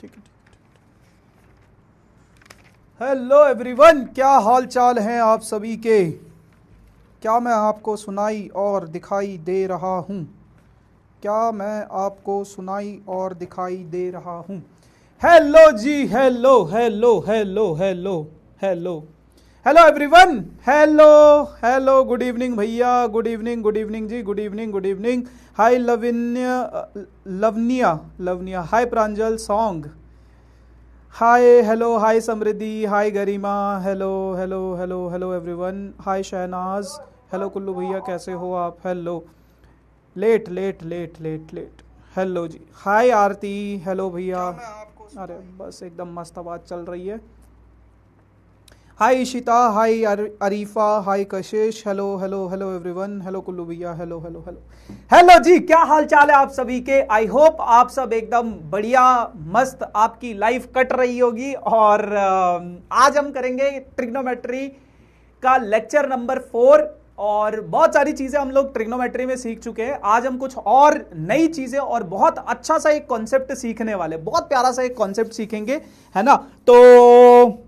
ठीक है। Hello everyone, क्या हाल चाल हैं आप सभी के? क्या मैं आपको सुनाई और दिखाई दे रहा हूँ? क्या मैं आपको सुनाई और दिखाई दे रहा हूँ? हेलो जी, hello hello hello hello hello hello everyone, hello hello, good evening भैया, गुड इवनिंग जी, good evening. Hi Lavaniya Lavaniya, hi Pranjal song, hi hello, hi Samriddhi, hi Garima, hello hello hello hello everyone, hi Shahnaz, hello Kullu भैया, कैसे हो आप? Hello, late late late late late, hello जी, hi Aarti, hello भैया, अरे बस एकदम मस्त आवाज चल रही है। हाय इशिता, हाय अरीफा, हाय कशिश, hello hello hello everyone, hello Kullu भैया, हेलो हेलो हेलो हेलो जी, क्या हाल चाल है आप सभी के? आई होप आप सब एकदम बढ़िया मस्त आपकी लाइफ कट रही होगी। और आज हम करेंगे ट्रिग्नोमेट्री का लेक्चर नंबर 4। और बहुत सारी चीजें हम लोग ट्रिग्नोमेट्री में सीख चुके हैं। आज हम कुछ और नई चीजें और बहुत अच्छा सा एक कॉन्सेप्ट सीखने वाले, बहुत प्यारा सा एक कॉन्सेप्ट सीखेंगे, है ना? तो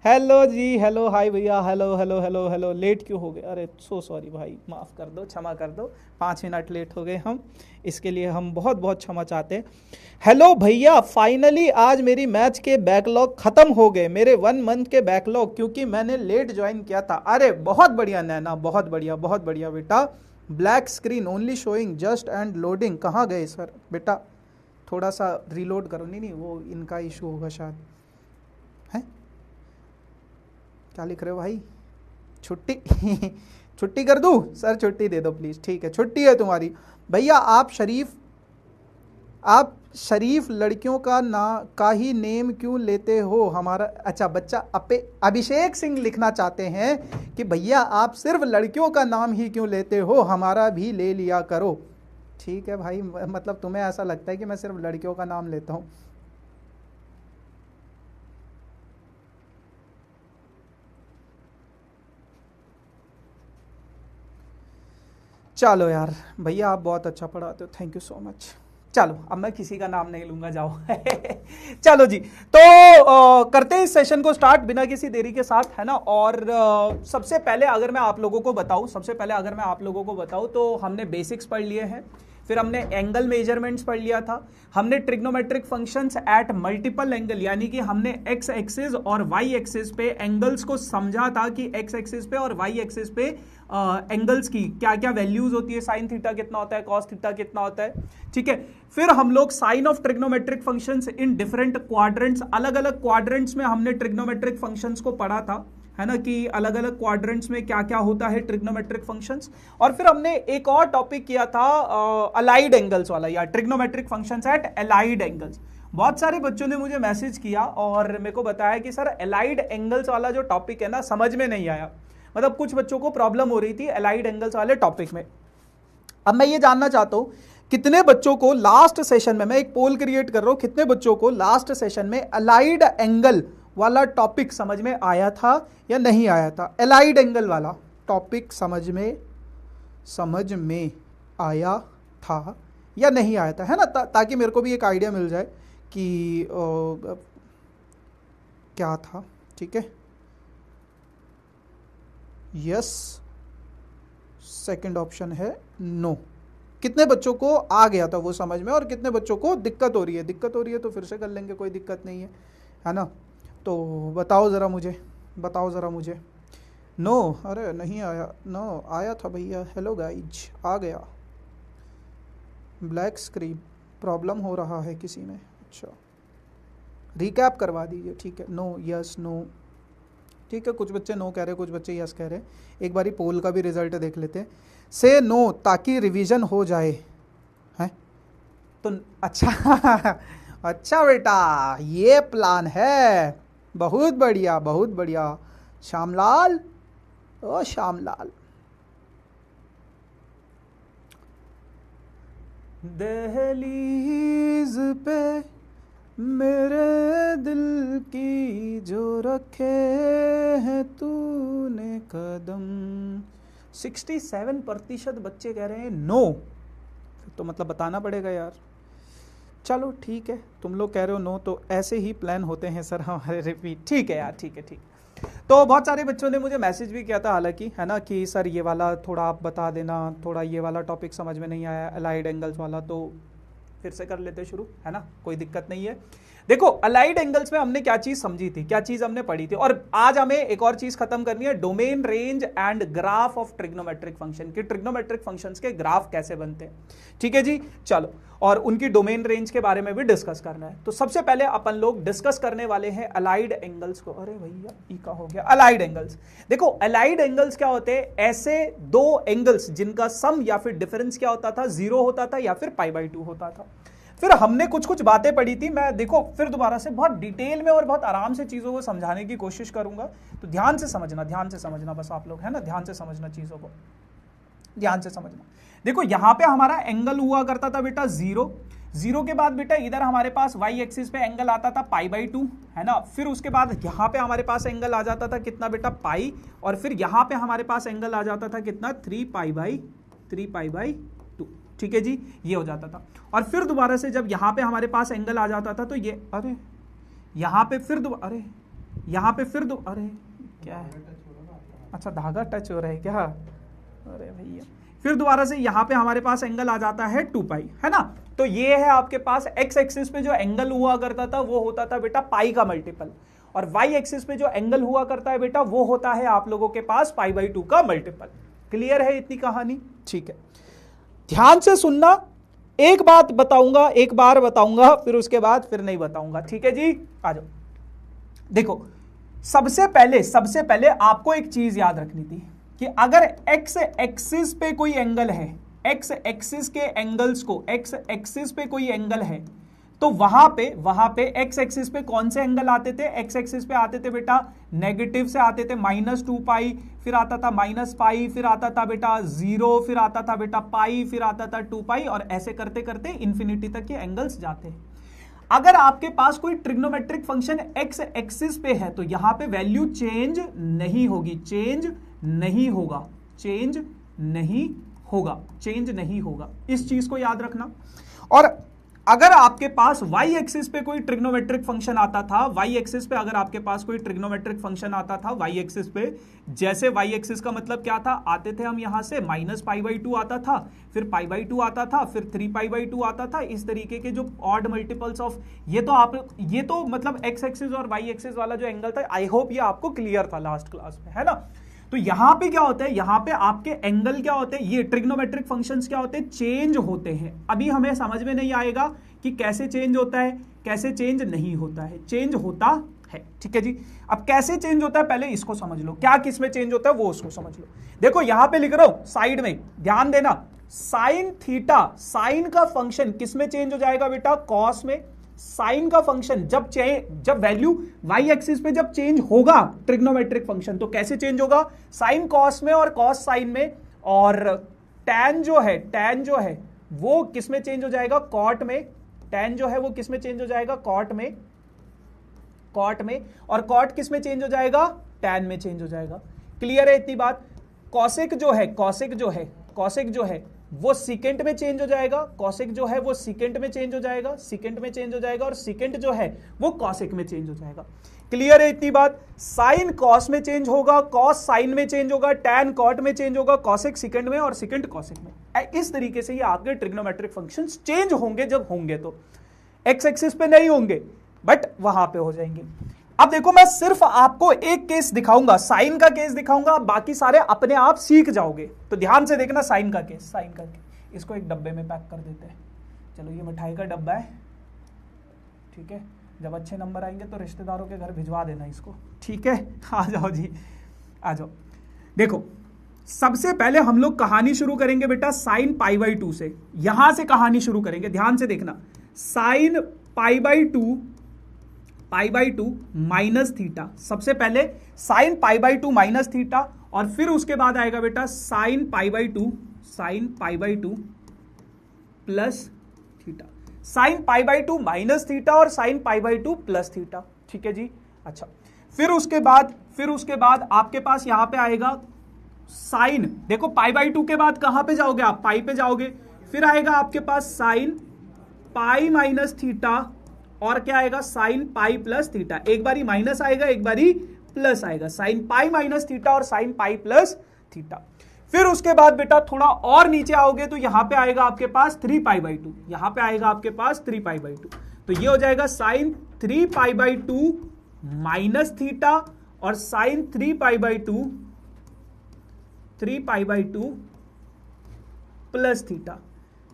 हेलो जी, हेलो, हाय भैया, hello hello hello hello. Late क्यों हो गए? अरे सो सॉरी भाई, माफ़ कर दो, क्षमा कर दो, 5 मिनट लेट हो गए हम, इसके लिए हम बहुत बहुत क्षमा चाहते हैं। हेलो भैया, फाइनली आज मेरी मैच के बैकलॉग ख़त्म हो गए, मेरे 1 मंथ के बैकलॉग, क्योंकि मैंने लेट ज्वाइन किया था। अरे बहुत बढ़िया नैना, बहुत बढ़िया बेटा। Black screen only showing just and loading, कहाँ गए सर? बेटा थोड़ा सा रीलोड करो। नहीं, वो इनका इशू होगा शायद। है, क्या लिख रहे हो भाई? छुट्टी छुट्टी कर दूं? सर छुट्टी दे दो प्लीज़। ठीक है, छुट्टी है तुम्हारी। भैया आप शरीफ लड़कियों का ही नेम क्यों लेते हो? हमारा अच्छा बच्चा अभिषेक सिंह लिखना चाहते हैं कि भैया आप सिर्फ लड़कियों का नाम ही क्यों लेते हो, हमारा भी ले लिया करो। ठीक है भाई, मतलब तुम्हें ऐसा लगता है कि मैं सिर्फ लड़कियों का नाम लेता हूँ? चलो यार, भैया आप बहुत अच्छा पढ़ाते हो, थैंक यू सो मच। चलो अब मैं किसी का नाम नहीं लूंगा, जाओ चलो जी, तो करते हैं इस सेशन को स्टार्ट बिना किसी देरी के साथ, है ना? और सबसे पहले अगर मैं आप लोगों को बताऊं तो हमने बेसिक्स पढ़ लिए हैं, फिर हमने एंगल मेजरमेंट्स पढ़ लिया था, हमने trigonometric functions at multiple angle, यानी कि हमने एक्स एक्सिस और वाई एक्सिस पे एंगल्स को समझा था कि एक्स एक्सिस पे और वाई एक्सिस पे एंगल्स की क्या क्या वैल्यूज होती है, साइन थीटा कितना होता है, कॉस थीटा कितना होता है, ठीक है। फिर हम लोग sine of trigonometric functions in different quadrants, अलग अलग क्वाड्रेंट्स में हमने ट्रिग्नोमेट्रिक फंक्शंस को पढ़ा था, है ना, कि अलग अलग क्वाड्रेंट्स में क्या क्या होता है ट्रिग्नोमेट्रिक फंक्शंस। और फिर हमने एक और टॉपिक किया था अलाइड एंगल्स वाला, या trigonometric functions eight allied angles. बहुत सारे बच्चों ने मुझे मैसेज किया और मेरे को बताया कि सर अलाइड एंगल्स वाला जो टॉपिक है ना, समझ में नहीं आया, मतलब कुछ बच्चों को प्रॉब्लम हो रही थी अलाइड एंगल्स वाले टॉपिक में। अब मैं ये जानना चाहता हूं कितने बच्चों को लास्ट सेशन में, मैं एक पोल क्रिएट कर रहा हूं, कितने बच्चों को लास्ट सेशन में अलाइड एंगल वाला टॉपिक समझ में आया था या नहीं आया था? अलाइड एंगल वाला टॉपिक समझ में आया था या नहीं आया था, है ना? ताकि मेरे को भी एक आइडिया मिल जाए कि क्या था, ठीक है। यस, सेकंड ऑप्शन है नो। कितने बच्चों को आ गया था वो समझ में, और कितने बच्चों को दिक्कत हो रही है तो फिर से कर लेंगे, कोई दिक्कत नहीं है ना? तो बताओ ज़रा मुझे। नो, अरे नहीं आया, नो आया था भैया। हेलो गाइज, आ गया। ब्लैक स्क्रीन प्रॉब्लम हो रहा है किसी में? अच्छा, रिकैप करवा दीजिए, ठीक है। नो, यस, नो, ठीक है। कुछ बच्चे नो कह रहे, कुछ बच्चे यस कह रहे। एक बारी पोल का भी रिजल्ट देख लेते हैं। से नो ताकि रिवीजन हो जाए, हैं? तो अच्छा अच्छा बेटा, ये प्लान है, बहुत बढ़िया बहुत बढ़िया। श्यामलाल, ओ श्यामलाल, दहलीज पे मेरे दिल की जो रखे हैं तूने कदम। 67% बच्चे कह रहे हैं नो, तो मतलब बताना पड़ेगा यार। चलो ठीक है, तुम लोग कह रहे हो नो, तो ऐसे ही प्लान होते हैं सर हमारे रिपीट। ठीक है यार, ठीक है ठीक। तो बहुत सारे बच्चों ने मुझे मैसेज भी किया था हालांकि, है ना, कि सर ये वाला थोड़ा आप बता देना, थोड़ा ये वाला टॉपिक समझ में नहीं आया अलाइड एंगल्स वाला, तो फिर से कर लेते शुरू, है ना, कोई दिक्कत नहीं है। देखो अलाइड एंगल्स में हमने क्या चीज समझी थी, क्या चीज हमने पढ़ी थी, और आज हमें एक और चीज खत्म करनी है, domain range and graph of trigonometric function, कि ट्रिग्नोमेट्रिक फंक्शंस के ग्राफ कैसे बनते हैं। ठीक है जी, चलो, और उनकी डोमेन रेंज के बारे में भी डिस्कस करना है। तो सबसे पहले अपन लोग डिस्कस करने वाले हैं अलाइड एंगल्स को। अरे भैया ई का हो गया, अलाइड एंगल्स। देखो अलाइड एंगल्स क्या होते हैं, ऐसे दो एंगल्स जिनका सम या फिर डिफरेंस क्या होता था, 0 होता था या फिर π/2 होता था। फिर हमने कुछ कुछ बातें पढ़ी थी, मैं देखो फिर दोबारा से बहुत डिटेल में और बहुत आराम से चीजों को समझाने की कोशिश करूंगा, तो ध्यान से समझना बस आप लोग, है ना, ध्यान से समझना चीजों को, ध्यान से समझना। देखो यहां पे हमारा एंगल हुआ करता था बेटा 0 के बाद बेटा इधर हमारे पास y एक्सिस पे एंगल आता था π/2, है ना। फिर उसके बाद यहां पे हमारे पास एंगल आ जाता था कितना बेटा पाई, और फिर यहां पे हमारे पास एंगल आ जाता था कितना 3π/2। ठीक है जी, ये हो जाता था। और फिर दोबारा से जब यहां पे हमारे पास एंगल आ जाता था तो ये, अरे यहां पे फिर अरे क्या है, अच्छा धागा टच हो रहा है क्या, अरे भैया, फिर दोबारा से यहां पे हमारे पास एंगल आ जाता है 2π, है ना। तो ये है आपके पास एक्स एक्सिस पे जो एंगल हुआ करता था वो होता था बेटा पाई का मल्टीपल, और वाई एक्सिस पे जो एंगल हुआ करता है बेटा वो होता है आप लोगों के पास π/2 का मल्टीपल। क्लियर है इतनी कहानी? ठीक है, ध्यान से सुनना, एक बात बताऊंगा, एक बार बताऊंगा, फिर उसके बाद फिर नहीं बताऊंगा। ठीक है जी, आ जाओ। देखो सबसे पहले आपको एक चीज याद रखनी थी कि अगर एक्स एक्सिस पे कोई एंगल है, एक्स एक्सिस के एंगल्स को, एक्स एक्सिस पे कोई एंगल है तो वहां पे एक्स एक्सिस पे कौन से एंगल आते थे, एक्स एक्सिस पे आते थे बेटा नेगेटिव से आते थे -2π, फिर आता था -π, फिर आता था बेटा 0, फिर आता था बेटा पाई, फिर आता था 2π, और ऐसे करते करते इंफिनिटी तक के एंगल्स जाते हैं। अगर आपके पास कोई ट्रिग्नोमेट्रिक फंक्शन एक्स एक्सिस पे है तो यहां पे वैल्यू चेंज नहीं होगी, चेंज नहीं होगा, इस चीज को याद रखना। और अगर आपके पास y एक्सिस पे कोई ट्रिग्नोमेट्रिक फंक्शन आता था, y एक्सिस पे अगर आपके पास कोई ट्रिग्नोमेट्रिक फंक्शन आता था y एक्सिस पे, जैसे y एक्सिस का मतलब क्या था, आते थे हम यहां से -π/2 आता था, फिर π/2 आता था, फिर 3π/2 आता था, इस तरीके के जो ऑड मल्टीपल्स ऑफ ये तो मतलब x एक्सिस और y एक्सिस वाला जो एंगल था, आई होप ये आपको क्लियर था लास्ट क्लास में, है ना। तो यहां पे क्या होता है, यहां पे आपके एंगल क्या होते हैं, ये ट्रिग्नोमेट्रिक फंक्शंस क्या होते हैं, चेंज होते हैं। अभी हमें समझ में नहीं आएगा कि कैसे चेंज होता है, कैसे चेंज नहीं होता है, चेंज होता है। ठीक है जी, अब कैसे चेंज होता है पहले इसको समझ लो, क्या किस में चेंज होता है वो उसको समझ लो। देखो यहां पे लिख रहा हूं साइड में, ध्यान देना, साइन थीटा, साइन का फंक्शन किस में चेंज हो जाएगा बेटा, कॉस में। साइन का फंक्शन जब वैल्यू y एक्सिस पे जब चेंज होगा ट्रिग्नोमेट्रिक फंक्शन तो कैसे चेंज होगा, साइन कॉस में और कॉस साइन में, और टैन जो है वो किस में चेंज हो जाएगा, कॉट में। टैन जो है वो किस में चेंज हो जाएगा, कॉट में, और कॉट किस में चेंज हो जाएगा, टैन में चेंज हो जाएगा। क्लियर है इतनी बात। कॉसेक जो है वो सीकेंट में चेंज हो जाएगा, कॉसेक जो है वो सीकेंट में चेंज हो जाएगा, और सीकेंट जो है वो कॉसेक में चेंज हो जाएगा। क्लियर है इतनी बात। साइन कॉस में चेंज होगा, कॉस साइन में चेंज होगा, टैन कॉट में चेंज होगा, कॉसेक सीकेंट में, और सीकेंट कॉसेक में। इस तरीके से ये आपके ट्रिग्नोमेट्रिक फंक्शंस चेंज होंगे, जब होंगे तो एक्स एक्सिस पे नहीं होंगे बट वहां पे हो जाएंगे। अब देखो मैं सिर्फ आपको एक केस दिखाऊंगा, साइन का केस दिखाऊंगा, बाकी सारे अपने आप सीख जाओगे। तो ध्यान से देखना साइन का केस, इसको एक डब्बे में पैक कर देते हैं। चलो ये मिठाई का डब्बा है, ठीक है, जब अच्छे नंबर आएंगे तो रिश्तेदारों के घर भिजवा देना इसको, ठीक है। आ जाओ जी, आ जाओ। देखो सबसे पहले हम लोग कहानी शुरू करेंगे बेटा साइन π/2 से, यहां से कहानी शुरू करेंगे, ध्यान से देखना। साइन π/2 माइनस थीटा, सबसे पहले साइन π/2 माइनस थीटा, और फिर उसके बाद आएगा बेटा sine π/2 plus theta, sine π/2 minus theta और साइन π/2 प्लस थीटा। ठीक है जी, अच्छा। फिर उसके बाद आपके पास यहां पे आएगा साइन, देखो π/2 के बाद कहां पे जाओगे आप, पाई पे जाओगे, फिर आएगा आपके पास साइन पाई माइनस थीटा और क्या आएगा साइन पाई प्लस थीटा। एक बारी माइनस आएगा एक बारी प्लस आएगा, साइन पाई माइनस थीटा और साइन पाई प्लस थीटा। फिर उसके बाद बेटा थोड़ा और नीचे आओगे तो यहां पे आएगा आपके पास 3 पाई बाई 2, यहां पे आएगा आपके पास 3 पाई बाई 2, तो ये हो जाएगा sine 3 pi by 2 minus theta और sine 3 pi by 2 plus theta.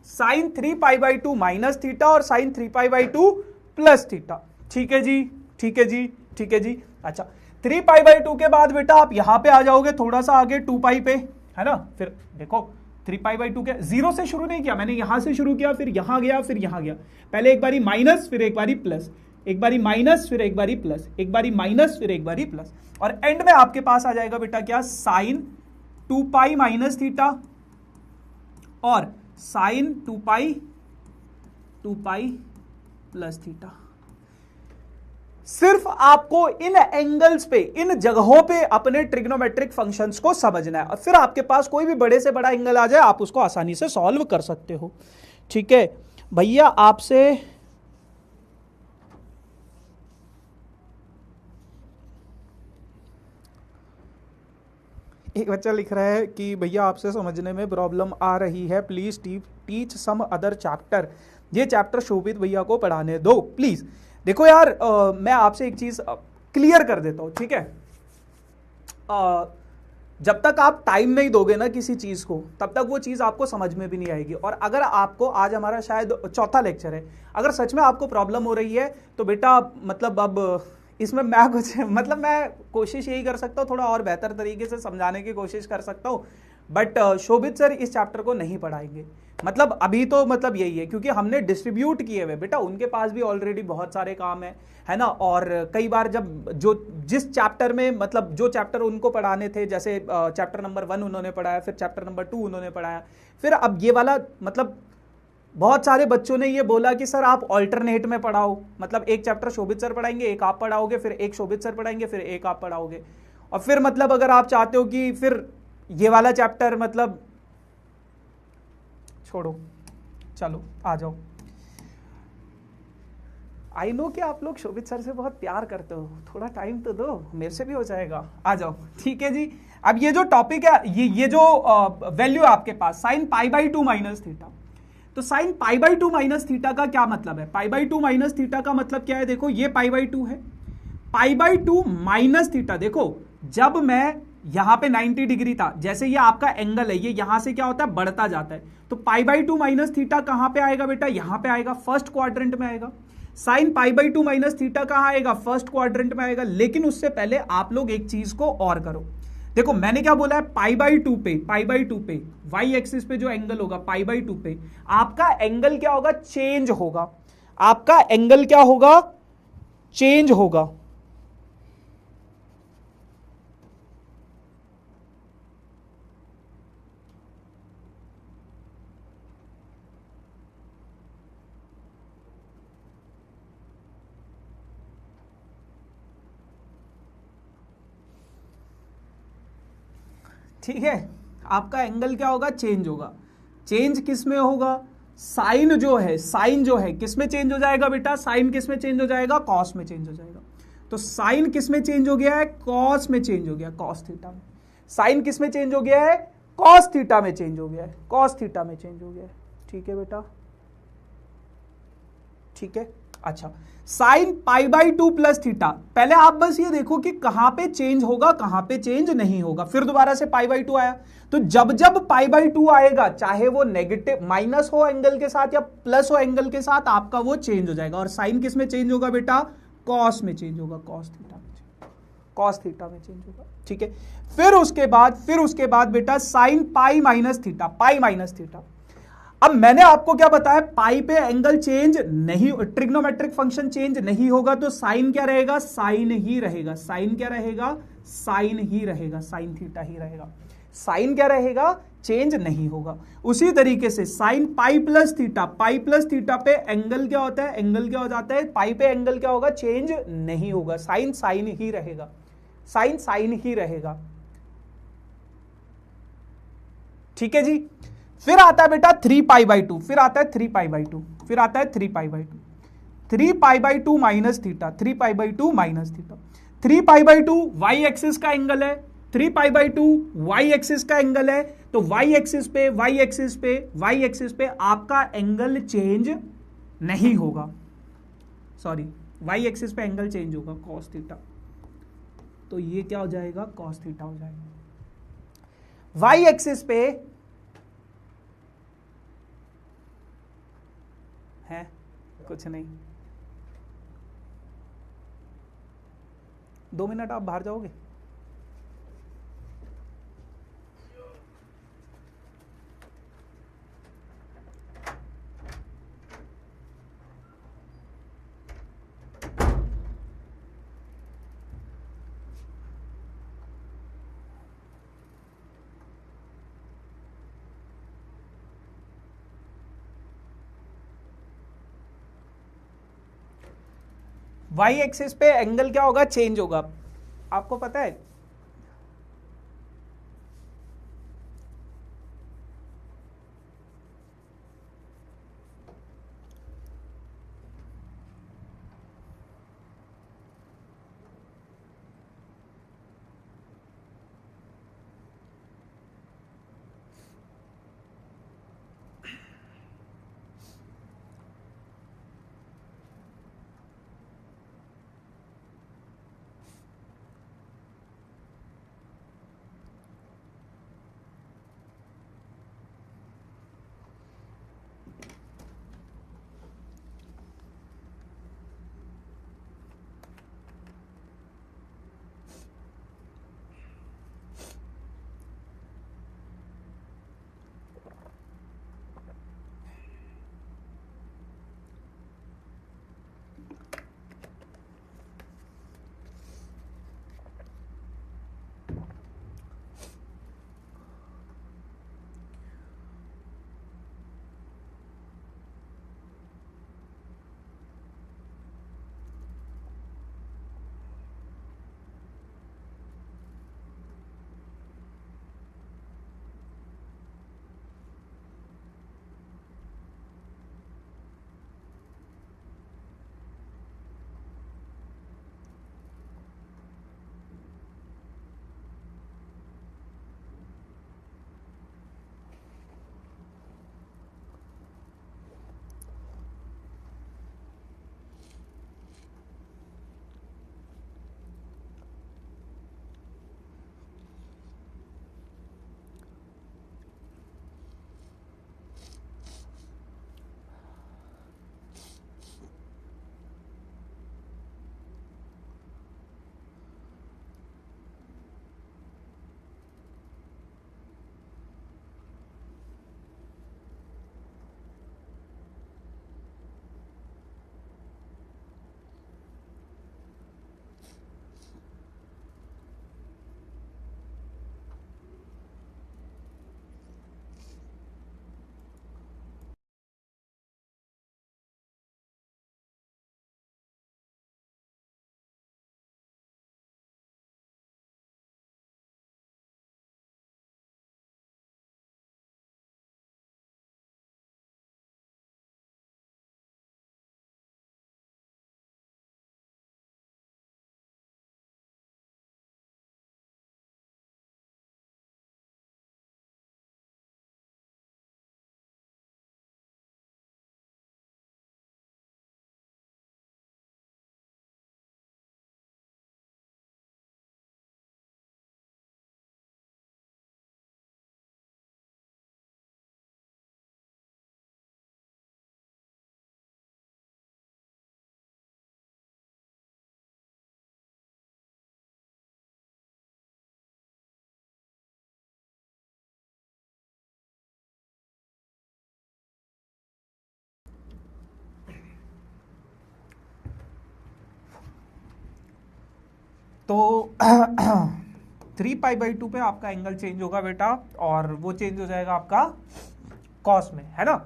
Sine 3 pi by 2 minus theta और sine 3 pi by 2 plus theta. ठीक है जी, ठीक है जी, ठीक है जी। अच्छा 3 पाई बाई 2 के बाद बेटा आप यहां पे आ जाओगे थोड़ा सा आगे 2 पाई पे, है ना। फिर देखो 3 पाई बाई 2 के जीरो से शुरू नहीं किया मैंने, यहां से शुरू किया, फिर यहां गया, फिर यहां गया। पहले एक बारी माइनस, फिर एक बारी प्लस, एक बारी माइनस, फिर एक बारी प्लस, एक बारी माइनस, फिर एक बारी प्लस, और एंड में आपके पास आ जाएगा बेटा क्या, साइन 2 पाई माइनस थीटा और साइन 2 पाई प्लस थीटा। सिर्फ आपको इन एंगल्स पे, इन जगहों पे अपने ट्रिग्नोमेट्रिक फंक्शंस को समझना है, और फिर आपके पास कोई भी बड़े से बड़ा एंगल आ जाए आप उसको आसानी से सॉल्व कर सकते हो। ठीक है भैया, आपसे एक बच्चा लिख रहा है कि भैया आपसे समझने में प्रॉब्लम आ रही है, please teach some other chapter, ये चैप्टर शोभित भैया को पढ़ाने दो प्लीज। देखो यार मैं आपसे एक चीज क्लियर कर देता हूं, ठीक है। जब तक आप टाइम नहीं दोगे ना किसी चीज को तब तक वो चीज आपको समझ में भी नहीं आएगी। और अगर आपको आज हमारा शायद चौथा लेक्चर है, अगर सच में आपको प्रॉब्लम हो रही है तो बेटा मतलब अब इसमें मैं कुछ मतलब मैं कोशिश यही कर सकता हूँ, थोड़ा और बेहतर तरीके से समझाने की कोशिश कर सकता हूँ, बट शोभित सर इस चैप्टर को नहीं पढ़ाएंगे। मतलब अभी तो मतलब यही है क्योंकि हमने डिस्ट्रीब्यूट किए हुए, बेटा उनके पास भी ऑलरेडी बहुत सारे काम है ना। और कई बार जब जिस चैप्टर में मतलब जो चैप्टर उनको पढ़ाने थे, जैसे चैप्टर नंबर 1 उन्होंने पढ़ाया, फिर चैप्टर नंबर 2 उन्होंने पढ़ाया, फिर अब ये वाला मतलब बहुत सारे बच्चों ने ये बोला कि सर आप ऑल्टरनेट में पढ़ाओ, मतलब एक चैप्टर शोभित सर पढ़ाएंगे, एक आप पढ़ाओगे, फिर एक शोभित सर पढ़ाएंगे, फिर एक आप पढ़ाओगे। और फिर मतलब अगर आप चाहते हो कि फिर ये वाला चैप्टर मतलब छोड़ो, चलो आ जाओ। आई नो कि आप लोग शोभित सर से बहुत प्यार करते हो, थोड़ा टाइम तो दो, मेरे से भी हो जाएगा, आ जाओ। ठीक है जी। अब ये जो टॉपिक है, ये जो वैल्यू है आपके पास sine pi by 2 minus theta, तो sine pi by 2 minus theta का क्या मतलब है? पाई बाई 2 माइनस थीटा का मतलब क्या है? देखो ये पाई बाई 2 है, पाई बाई 2 माइनस थीटा। देखो जब मैं यहां पे 90 डिग्री था, जैसे ये आपका एंगल है, ये यहां से क्या होता है बढ़ता जाता है, तो पाई बाई 2 माइनस थीटा कहां पे आएगा बेटा? यहां पे आएगा, फर्स्ट क्वाड्रेंट में आएगा। Sign pi by 2 minus theta कहां आएगा? फर्स्ट क्वाड्रेंट में आएगा। लेकिन उससे पहले आप लोग एक चीज को और करो। देखो मैंने क्या बोला है, पाई बाई 2 पे वाई एक्सिस पे जो एंगल होगा पाई बाई 2 पे आपका एंगल क्या होगा? चेंज होगा। आपका एंगल क्या होगा? चेंज होगा। ठीक है, आपका एंगल क्या होगा? चेंज होगा। चेंज किस में होगा? साइन जो है किस में चेंज हो जाएगा बेटा? साइन किस में चेंज हो जाएगा? कॉस में चेंज हो जाएगा। तो साइन किस में चेंज हो गया है? कॉस में चेंज हो गया, कॉस थीटा में। साइन किस में चेंज हो गया है? कॉस थीटा में चेंज हो गया है, कॉस थीटा में चेंज हो गया है। ठीक है बेटा, ठीक है। अच्छा, sign pi by 2 plus theta, पहले आप बस ये देखो कि कहां पे चेंज होगा, कहां पे चेंज नहीं होगा। फिर दोबारा से पाई बाई 2 आया, तो जब जब पाई बाई 2 आएगा, चाहे वो नेगेटिव माइनस हो एंगल के साथ या प्लस हो एंगल के साथ, आपका वो चेंज हो जाएगा। और साइन किस में चेंज होगा बेटा? कॉस में चेंज होगा, कॉस थीटा में, कॉस थीटा में चेंज होगा। ठीक है, फिर उसके बाद बेटा साइन पाई माइनस थीटा, पाई माइनस थीटा। अब मैंने आपको क्या बताया? पाई पे एंगल चेंज नहीं, ट्रिग्नोमेट्रिक फंक्शन चेंज नहीं होगा, तो साइन क्या रहेगा? साइन ही रहेगा। साइन क्या रहेगा? साइन ही रहेगा, साइन थीटा ही रहेगा। साइन क्या रहेगा? चेंज नहीं होगा। उसी तरीके से sign pi plus theta, pi plus theta पे एंगल क्या होता है? एंगल क्या हो जाता है? पाई पे एंगल क्या होगा? चेंज नहीं होगा। साइन साइन ही रहेगा, साइन साइन ही रहेगा। ठीक है जी। फिर आता है बेटा 3π/2, फिर आता है 3π/2, फिर आता है 3π/2, 3π/2 minus theta, 3π/2 minus theta. 3π/2 y axis का एंगल है, 3π/2 वाई एक्सिस का एंगल है, तो वाई एक्सिस पे वाई एक्सिस पे वाई एक्सिस पे आपका एंगल चेंज नहीं होगा, सॉरी वाई एक्सिस पे एंगल चेंज होगा कॉस थीटा, तो ये क्या हो जाएगा, कॉस थीटा हो जाएगा। वाई एक्सिस पे है कुछ नहीं, 2 मिनट आप बाहर जाओगे? वाई एक्सिस पे एंगल क्या होगा, चेंज होगा, आपको पता है। तो 3π/2 पे आपका एंगल चेंज होगा बेटा, और वो चेंज हो जाएगा आपका कॉस में, है ना,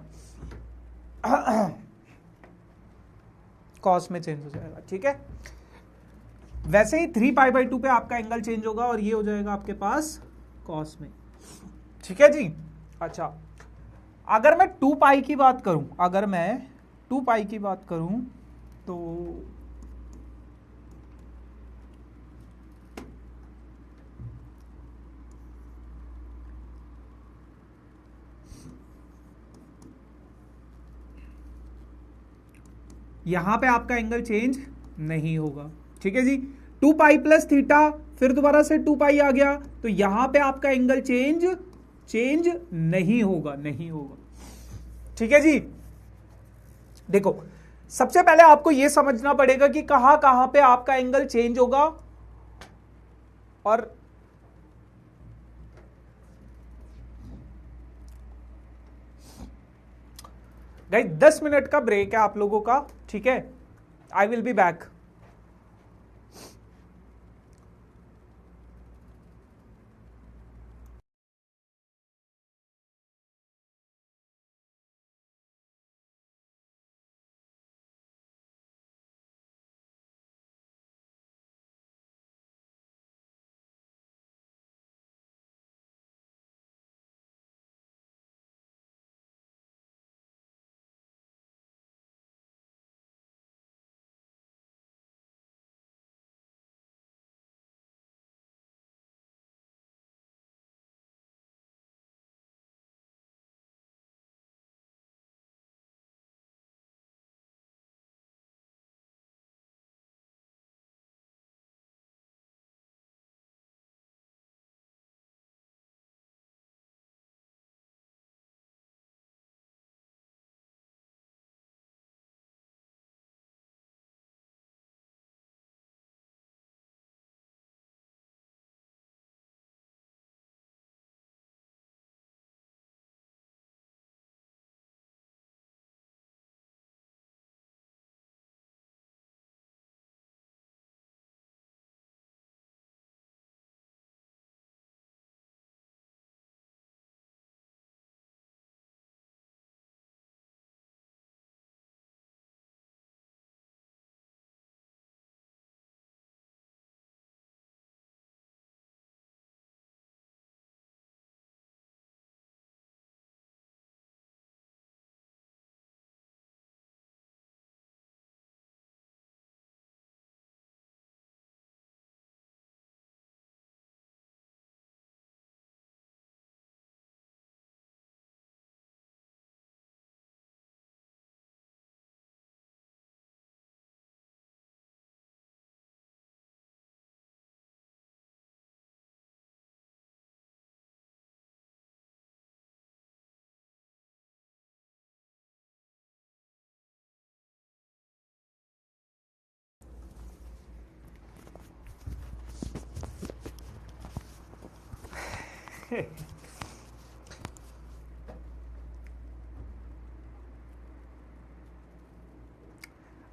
कॉस में चेंज हो जाएगा, ठीक है। वैसे ही 3π/2 पे आपका एंगल चेंज होगा और ये हो जाएगा आपके पास कॉस में, ठीक है जी। अच्छा, अगर मैं 2 पाई की बात करूं, अगर मैं 2 पाई की बात करूं तो यहां पे आपका एंगल चेंज नहीं होगा, ठीक है जी। 2 पाई प्लस थीटा, फिर दोबारा से 2 पाई आ गया, तो यहां पे आपका एंगल चेंज नहीं होगा, नहीं होगा, ठीक है जी। देखो, सबसे पहले आपको यह समझना पड़ेगा कि कहां कहां पे आपका एंगल चेंज होगा। और गाइस 10 मिनट का ब्रेक है आप लोगों का, ठीक है। I will be back.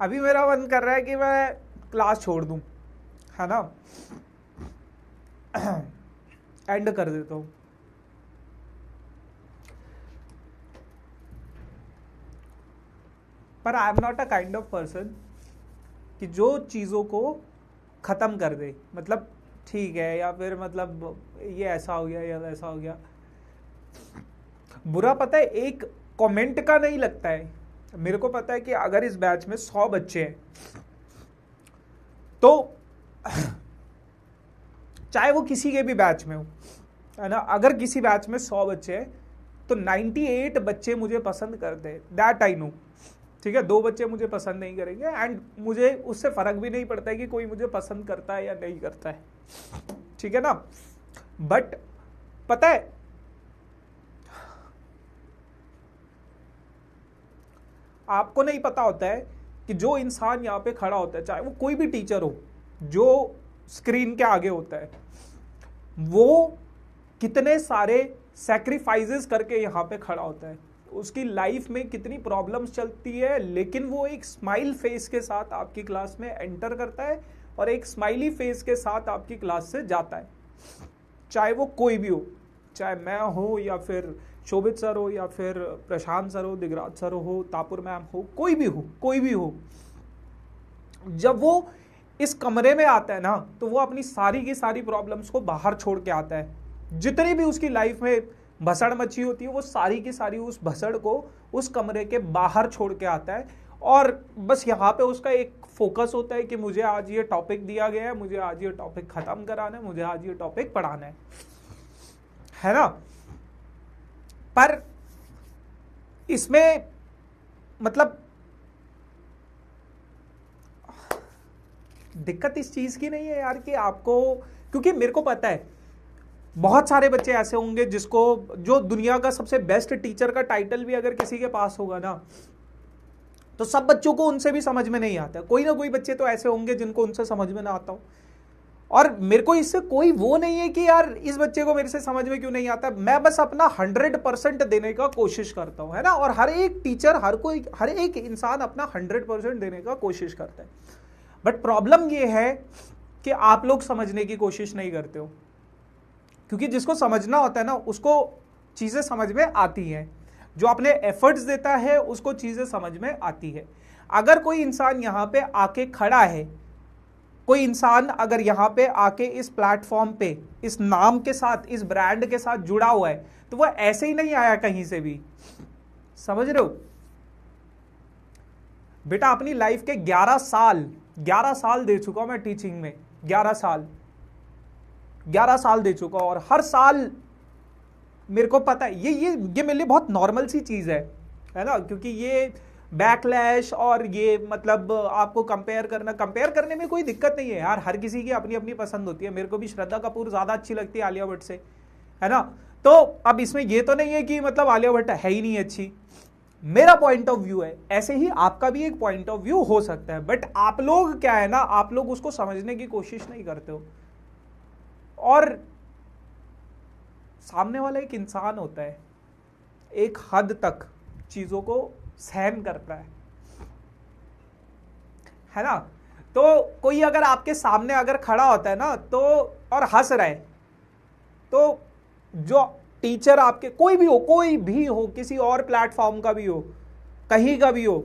अभी मेरा मन कर रहा है कि मैं क्लास छोड़ दूं, है ना, एंड कर देता हूं। पर I am not a kind of person कि जो चीज़ों को ख़त्म कर दे, मतलब ठीक है, या फिर मतलब ये ऐसा हो गया या वैसा हो गया। बुरा पता है एक कमेंट का नहीं लगता है। मेरे को पता है कि अगर इस बैच में 100 बच्चे हैं तो चाहे वो किसी के भी बैच में हो, है ना, अगर किसी बैच में 100 बच्चे हैं तो 98 बच्चे मुझे पसंद करते हैं, दैट आई नो, ठीक है। 2 बच्चे मुझे पसंद नहीं करेंगे, एंड मुझे उससे फर्क भी नहीं पड़ता है कि कोई मुझे पसंद करता है या नहीं करता है, ठीक है ना। बट पता है, आपको नहीं पता होता है कि जो इंसान यहां पे खड़ा होता है, चाहे वो कोई भी टीचर हो जो स्क्रीन के आगे होता है, वो कितने सारे सैक्रिफाइसेस करके यहां पे खड़ा होता है, उसकी लाइफ में कितनी प्रॉब्लम्स चलती है, लेकिन वो एक स्माइल फेस के साथ आपकी क्लास में एंटर करता है और एक स्माइली फेस के साथ आपकी क्लास से जाता है। चाहे वो कोई भी हो, चाहे मैं हो या फिर शोभित सर हो या फिर प्रशांत सर हो, दिगराज सर हो, तापुर मैम हो, कोई भी हो, कोई भी हो। जब वो इस कमरे में आता है ना, तो वो अपनी सारी की सारी प्रॉब्लम्स को बाहर छोड़ के आता है। जितनी भी उसकी लाइफ में भसड़ मची होती है, वो सारी की सारी उस भसड़ को उस कमरे के बाहर छोड़ के आता है और बस यहाँ पे उसका एक फोकस होता है कि मुझे आज ये टॉपिक दिया गया है, मुझे आज ये टॉपिक खत्म कराना है, मुझे आज ये टॉपिक पढ़ाना है ना। पर इसमें मतलब दिक्कत इस चीज की नहीं है यार कि आपको, क्योंकि मेरे को पता है बहुत सारे बच्चे ऐसे होंगे जिसको, जो दुनिया का सबसे बेस्ट टीचर का टाइटल भी अगर किसी के पास होगा ना, तो सब बच्चों को उनसे भी समझ में नहीं आता। कोई ना कोई बच्चे तो ऐसे होंगे जिनको उनसे समझ में ना आता हो। और मेरे को इससे कोई वो नहीं है कि यार इस बच्चे को मेरे से समझ में क्यों नहीं आता, मैं बस अपना 100% देने का कोशिश करता हूं, है ना। और हर एक टीचर, हर एक इंसान अपना 100% देने का कोशिश करता है। बट प्रॉब्लम ये है कि आप लोग समझने की कोशिश नहीं करते हो, क्योंकि जिसको समझना होता है ना उसको चीजें समझ में आती हैं, जो अपने एफर्ट्स देता है उसको चीजें समझ में आती है। अगर कोई इंसान यहां पे आके खड़ा है, कोई इंसान अगर यहां पे आके इस प्लेटफॉर्म पे इस नाम के साथ, इस ब्रांड के साथ जुड़ा हुआ है, तो वह ऐसे ही नहीं आया कहीं से भी, समझ रहे हो बेटा। अपनी लाइफ के 11 साल दे चुका हूं मैं टीचिंग में, 11 साल दे चुका हूं, और हर साल मेरे को पता है ये मेरे लिए बहुत नॉर्मल सी चीज है ना। क्योंकि ये बैकलैश और ये मतलब आपको कंपेयर करने में कोई दिक्कत नहीं है यार, हर किसी की अपनी अपनी पसंद होती है। मेरे को भी श्रद्धा कपूर ज्यादा अच्छी लगती है आलिया भट्ट से, है ना। तो अब इसमें ये तो नहीं है कि मतलब आलिया भट्ट है ही नहीं अच्छी, मेरा पॉइंट ऑफ व्यू है, ऐसे ही आपका भी एक पॉइंट ऑफ व्यू हो सकता है। बट आप लोग क्या है ना, आप लोग उसको समझने की कोशिश नहीं करते हो। और सामने वाला एक इंसान होता है, एक हद तक चीजों को सहन करता है ना। तो कोई अगर आपके सामने अगर खड़ा होता है ना तो और हंस रहा है, तो जो टीचर आपके कोई भी हो किसी और प्लेटफॉर्म का भी हो, कहीं का भी हो,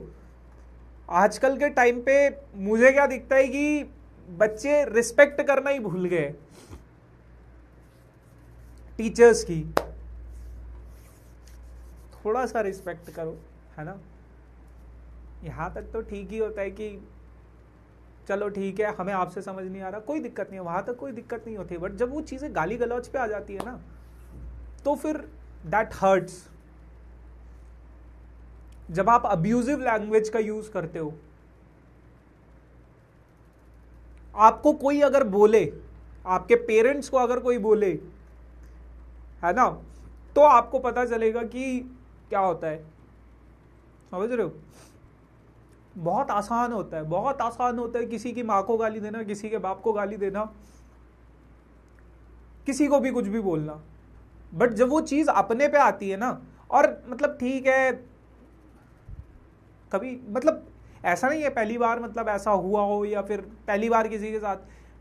आजकल के टाइम पे मुझे क्या दिखता है कि बच्चे रिस्पेक्ट करना ही भूल गए टीचर्स की। थोड़ा सा रिस्पेक्ट करो, है ना। यहां तक तो ठीक ही होता है कि चलो ठीक है, हमें आपसे समझ नहीं आ रहा, कोई दिक्कत नहीं है, वहां तक कोई दिक्कत नहीं होती। बट जब वो चीजें गाली गलौज पे आ जाती है ना, तो फिर दैट हर्ट्स। जब आप अब्यूजिव लैंग्वेज का यूज करते हो, आपको कोई अगर बोले, आपके पेरेंट्स को अगर कोई बोले, है ना, तो आपको पता चलेगा कि क्या होता है, समझ रहे हो। बहुत आसान होता है किसी की माँ को गाली देना, किसी के बाप को गाली देना, किसी को भी कुछ भी बोलना। बट जब वो चीज अपने पे आती है ना, और मतलब ठीक है कभी मतलब ऐसा नहीं है पहली बार मतलब ऐसा हुआ हो या फिर पहली बार किसी के साथ,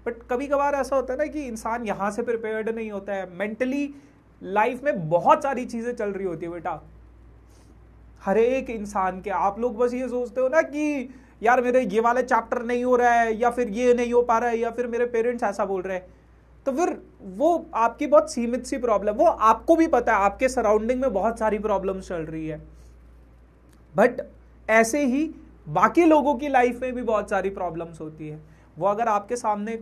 बट कभी कभार ऐसा होता है ना कि इंसान यहां से प्रिपेयर्ड नहीं होता है मेंटली। लाइफ में बहुत सारी चीजें चल रही होती है बेटा, हर एक इंसान के। आप लोग बस ये सोचते हो ना कि यार मेरे ये वाले चैप्टर नहीं हो रहा है, या फिर ये नहीं हो पा रहा है, या फिर मेरे पेरेंट्स ऐसा बोल रहे हैं, तो फिर वो आपकी बहुत सीमित सी प्रॉब्लम, वो आपको भी पता है आपके सराउंडिंग में बहुत सारी प्रॉब्लम्स चल रही है। बट ऐसे ही बाकी लोगों की लाइफ में भी बहुत सारी प्रॉब्लम्स होती है। वो अगर आपके सामने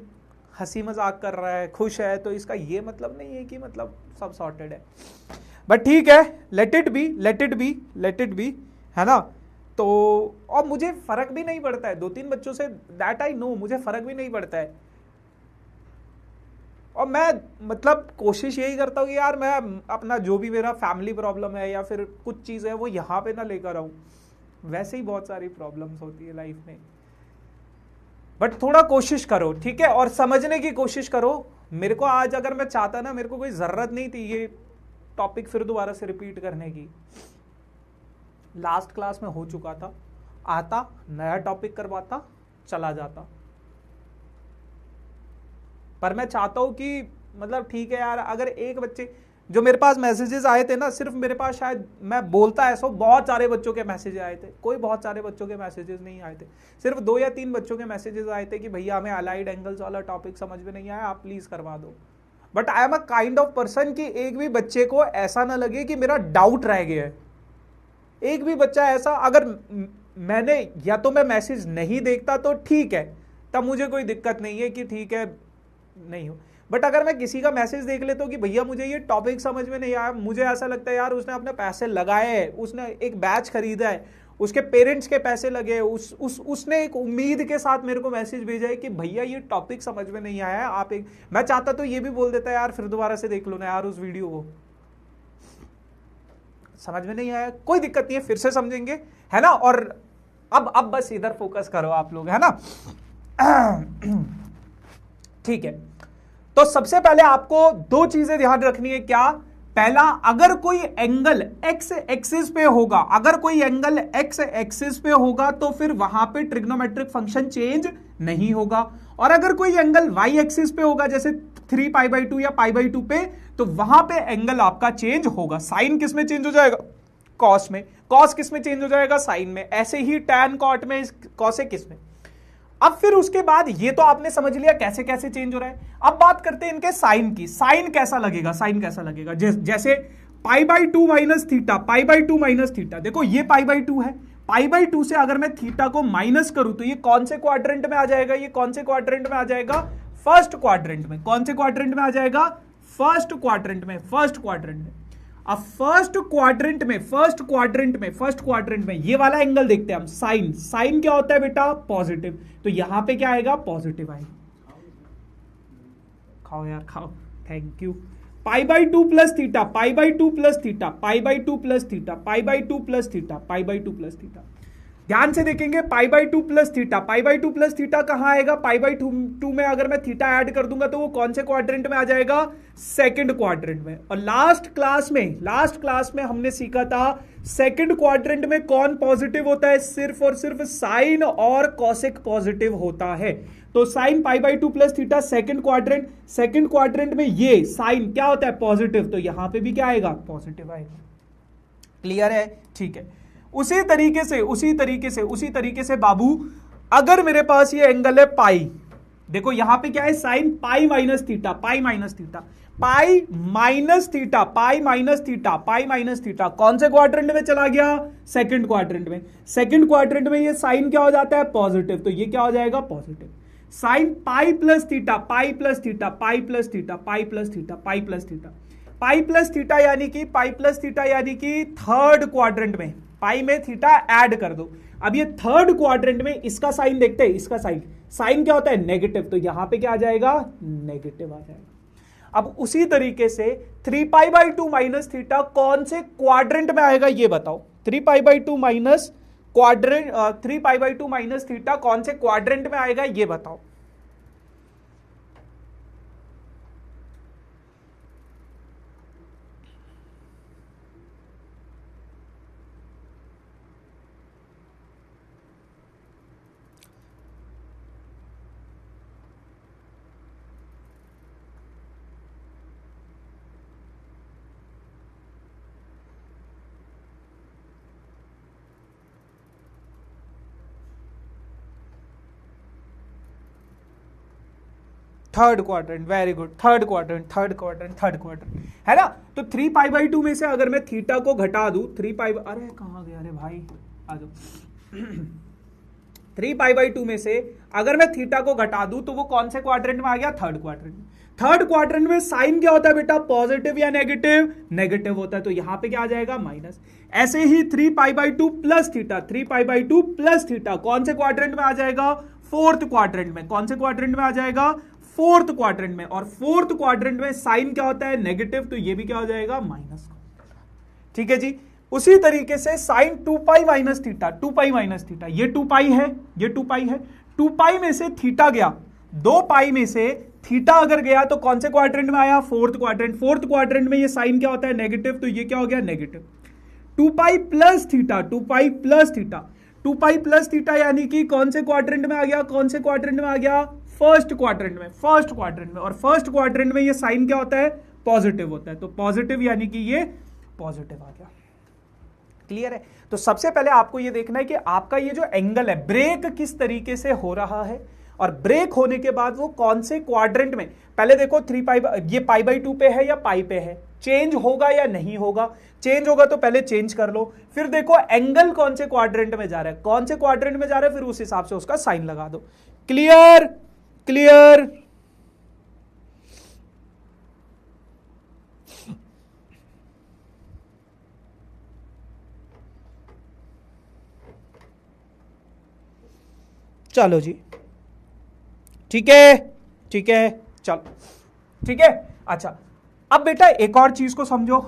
हंसी मजाक कर रहा है, खुश है, तो इसका ये मतलब नहीं है कि मतलब सब सॉर्टेड है। बट ठीक है, लेट इट बी, है ना। तो और मुझे फर्क भी नहीं पड़ता है 2-3 बच्चों से, दैट आई नो, मुझे फर्क भी नहीं पड़ता है। और मैं मतलब कोशिश यही करता हूँ कि यार मैं अपना जो भी मेरा फैमिली प्रॉब्लम है या फिर कुछ चीज़ है वो यहाँ पे ना लेकर आऊँ। वैसे ही बहुत सारी प्रॉब्लम्स होती है लाइफ में, बट थोड़ा कोशिश करो, ठीक है, और समझने की कोशिश करो। मेरे को आज अगर मैं चाहता ना, मेरे को कोई ज़रूरत नहीं थी ये टॉपिक फिर दोबारा से रिपीट करने की, लास्ट क्लास में हो चुका था, आता नया टॉपिक करवाता चला जाता। पर मैं चाहता हूं कि मतलब ठीक है यार, अगर एक बच्चे, जो मेरे पास मैसेजेस आए थे ना, सिर्फ मेरे पास शायद मैं बोलता ऐसा बहुत सारे बच्चों के मैसेज आए थे, कोई बहुत सारे बच्चों के मैसेजेस नहीं आए थे, सिर्फ 2 या 3 बच्चों के मैसेजेस आए थे कि भैया हमें अलाइड एंगल्स वाला टॉपिक समझ में नहीं आया, आप प्लीज करवा दो। But I am a kind of person कि एक भी बच्चे को ऐसा ना लगे कि मेरा डाउट रह गया है। एक भी बच्चा ऐसा, अगर मैंने या तो मैं मैसेज नहीं देखता तो ठीक है, तब मुझे कोई दिक्कत नहीं है कि ठीक है नहीं हो, बट अगर मैं किसी का मैसेज देख लेता हूँ कि भैया मुझे ये टॉपिक समझ में नहीं आया, मुझे ऐसा लगता है यार उसने अपने पैसे लगाए हैं, उसने एक बैच खरीदा है, उसके पेरेंट्स के पैसे लगे, उसने एक उम्मीद के साथ मेरे को मैसेज भेजा है कि भैया ये टॉपिक समझ में नहीं आया, आप एक, मैं चाहता तो ये भी बोल देता यार फिर दोबारा से देख लो ना यार उस वीडियो को, समझ में नहीं आया कोई दिक्कत नहीं है, फिर से समझेंगे, है ना। और अब बस इधर फोकस करो आप लोग, है ना। ठीक है, तो सबसे पहले आपको दो चीजें ध्यान रखनी है। क्या? पहला, अगर कोई एंगल एक्स एक्सिस पे होगा, अगर कोई एंगल एक्स एक्सिस पे होगा तो फिर वहां पे ट्रिग्नोमेट्रिक फंक्शन चेंज नहीं होगा, और अगर कोई एंगल वाई एक्सिस पे होगा जैसे 3π/2 या π/2 पे, तो वहां पे एंगल आपका चेंज होगा। साइन किस में चेंज हो जाएगा? कॉस में। कॉस किस में चेंज हो जाएगा? साइन में। ऐसे ही टैन कॉट में, कॉसेक किस में। अब फिर उसके बाद ये तो आपने समझ लिया कैसे कैसे चेंज हो रहा है। अब बात करते हैं इनके साइन की। साइन कैसा लगेगा? साइन कैसा लगेगा? जैसे π/2 माइनस थीटा, π/2 माइनस थीटा, देखो ये π/2 है, π/2 से अगर मैं थीटा को माइनस करूं तो ये कौन से क्वाड्रेंट में आ जाएगा? ये कौन से क्वाड्रेंट में आ जाएगा? फर्स्ट क्वाड्रेंट में। कौन से क्वाड्रेंट में आ जाएगा? फर्स्ट क्वाड्रेंट में। फर्स्ट क्वाड्रेंट में। अब फर्स्ट क्वाड्रेंट में ये वाला एंगल देखते हैं हम, साइन। साइन क्या होता है बेटा? पॉजिटिव। तो यहां पे क्या आएगा? पॉजिटिव आएगा। खाओ यार खाओ, thank you. π/2 plus theta, π/2 plus theta, π/2 plus theta, π/2 plus theta, π/2 plus theta. ध्यान से देखेंगे, π/2 प्लस थीटा, π/2 प्लस थीटा कहां आएगा? π/2 में अगर मैं थीटा ऐड कर दूंगा तो वो कौन से क्वाड्रेंट में आ जाएगा? सेकंड क्वाड्रेंट में। और लास्ट क्लास में हमने सीखा था सेकंड क्वाड्रेंट में कौन पॉजिटिव होता है? सिर्फ और सिर्फ साइन और कॉसेक पॉजिटिव होता है। तो sine π/2 plus theta second quadrant में ये साइन क्या होता है? पॉजिटिव। तो यहां पे भी क्या आएगा? पॉजिटिव आएगा। क्लियर है? ठीक है। उसी तरीके से बाबू, अगर मेरे पास ये एंगल है पाई, देखो यहां पे क्या है? साइन पाई माइनस थीटा, पाई माइनस थीटा कौन से क्वाड्रेंट में चला गया? सेकंड क्वाड्रेंट में। सेकंड क्वाड्रेंट में ये साइन क्या हो जाता है? पॉजिटिव। तो ये क्या हो जाएगा? Positive. Sign pi plus theta, pi plus theta यानी कि थर्ड क्वाड्रेंट में, पाई में थीटा ऐड कर दो। अब ये थर्ड क्वाड्रेंट में इसका साइन देखते हैं, इसका साइन क्या होता है? नेगेटिव। तो यहां पे क्या आ जाएगा? नेगेटिव आ जाएगा। अब उसी तरीके से 3π/2 माइनस थीटा कौन से क्वाड्रेंट में आएगा ये बताओ? 3π/2 माइनस थीटा कौन से क्वाड्रेंट में आएगा ये बताओ? Third quadrant. Very good. Third quadrant है ना। तो 3π/2 में से अगर मैं थीटा को घटा दूं, अरे कहां गया? अरे भाई आ जाओ। 3π/2 में से अगर मैं थीटा को घटा दूं तो वो कौन से क्वाड्रेंट में आ गया? थर्ड क्वाड्रेंट में। थर्ड क्वाड्रेंट में साइन क्या होता है बेटा? पॉजिटिव या नेगेटिव? नेगेटिव होता है। तो यहां पे क्या आ जाएगा? माइनस। ऐसे ही 3π/2 प्लस थीटा कौन से क्वाड्रेंट में आ जाएगा? फोर्थ क्वाड्रेंट में। कौन से क्वाड्रेंट में आ जाएगा? फोर्थ क्वाड्रेंट में। और फोर्थ क्वाड्रेंट में साइन क्या होता है? नेगेटिव। तो ये भी क्या हो जाएगा? माइनस। ठीक है जी। उसी तरीके से साइन 2π माइनस थीटा, ये 2π है, 2π में से थीटा गया, 2π में से थीटा अगर गया तो कौन से क्वाड्रेंट में आया? फोर्थ क्वाड्रेंट में ये साइन क्या होता है? नेगेटिव। तो ये क्या हो गया? नेगेटिव। 2π प्लस थीटा यानी कि कौन से क्वाड्रेंट में आ गया? फर्स्ट क्वाड्रेंट में। और फर्स्ट क्वाड्रेंट में ये साइन क्या होता है? पॉजिटिव होता है। तो पॉजिटिव यानी कि ये पॉजिटिव आ गया। क्लियर है? तो सबसे पहले आपको ये देखना है कि आपका ये जो एंगल है, ब्रेक किस तरीके से हो रहा है। और ब्रेक होने के बाद वो कौन से क्वाड्रेंट में, पहले देखो 3 पाई, ये पाई बाई 2 पे है या पाई पे है, चेंज होगा या नहीं होगा, चेंज होगा तो पहले चेंज कर लो, फिर देखो एंगल कौन से क्वाड्रेंट में जा रहा है, कौन से क्वाड्रेंट में जा रहा है, फिर उस हिसाब से उसका साइन लगा दो। Clear clear. चलो जी, ठीक है ठीक है, चलो ठीक है। अच्छा अब बेटा एक और चीज को समझो,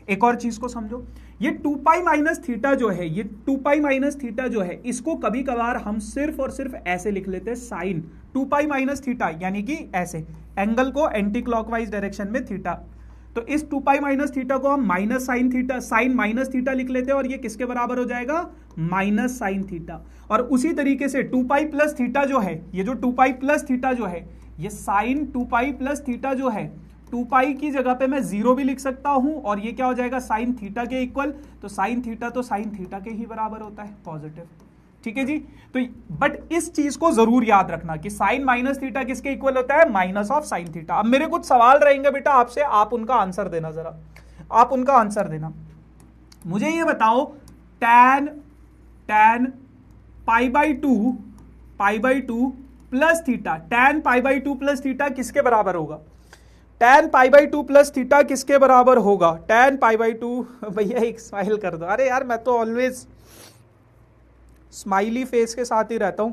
एक और चीज को समझो, ये 2 पाई माइनस थीटा जो है, ये 2 पाई माइनस थीटा जो है, इसको कभी कभार हम सिर्फ और सिर्फ ऐसे लिख लेते हैं साइन 2 पाई माइनस थीटा, यानी कि ऐसे एंगल को एंटी क्लॉकवाइज डायरेक्शन में थीटा, तो इस 2 पाई माइनस थीटा को हम minus sine theta, sine minus theta लिख लेते हैं, और ये किसके बराबर हो जाएगा, माइनस साइन थीटा। और उसी तरीके से 2 पाई प्लस थीटा जो है, ये जो 2 पाई प्लस थीटा जो है, ये साइन 2 पाई प्लस थीटा जो है, 2 पाई की जगह पे मैं 0 भी लिख सकता हूं, और ये क्या हो जाएगा, साइन थीटा के इक्वल, तो साइन थीटा तो साइन थीटा के ही बराबर होता है, पॉजिटिव। ठीक है जी, तो बट इस चीज को जरूर याद रखना कि साइन माइनस थीटा किसके इक्वल होता है, माइनस ऑफ साइन थीटा। अब मेरे कुछ सवाल रहेंगे बेटा आपसे, आप उनका आंसर देना, जरा आप उनका आंसर देना। मुझे ये बताओ, tan pi by 2 plus theta, tan pi by 2 plus theta किसके बराबर होगा, tan pi by 2 plus theta किसके बराबर होगा, tan पाई बाई 2, भैया एक स्माइल कर दो, अरे यार मैं तो ऑलवेज स्माइली फेस के साथ ही रहता हूं।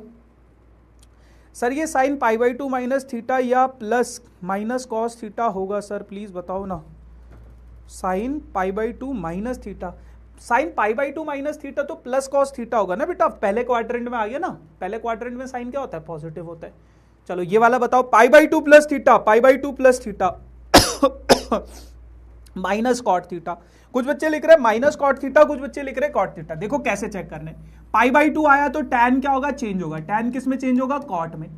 सर ये sign pi by 2 minus theta या प्लस माइनस कॉस थीटा होगा, सर प्लीज बताओ ना। Sign pi by 2 minus theta, sign pi by 2 minus theta तो प्लस कॉस थीटा होगा ना बेटा, पहले क्वाड्रेंट में आ गया ना, पहले क्वाड्रेंट में साइन क्या होता है, पॉजिटिव होता है। चलो ये वाला बताओ, pi by 2 plus theta, pi by 2 plus theta minus cot theta, कुछ बच्चे लिख रहे हैं माइनस कॉट थीटा, कुछ बच्चे लिख रहे हैं कॉट थीटा। देखो कैसे चेक करने, पाई बाई 2 आया तो टैन क्या होगा, चेंज होगा, टैन किस में चेंज होगा, कॉट में,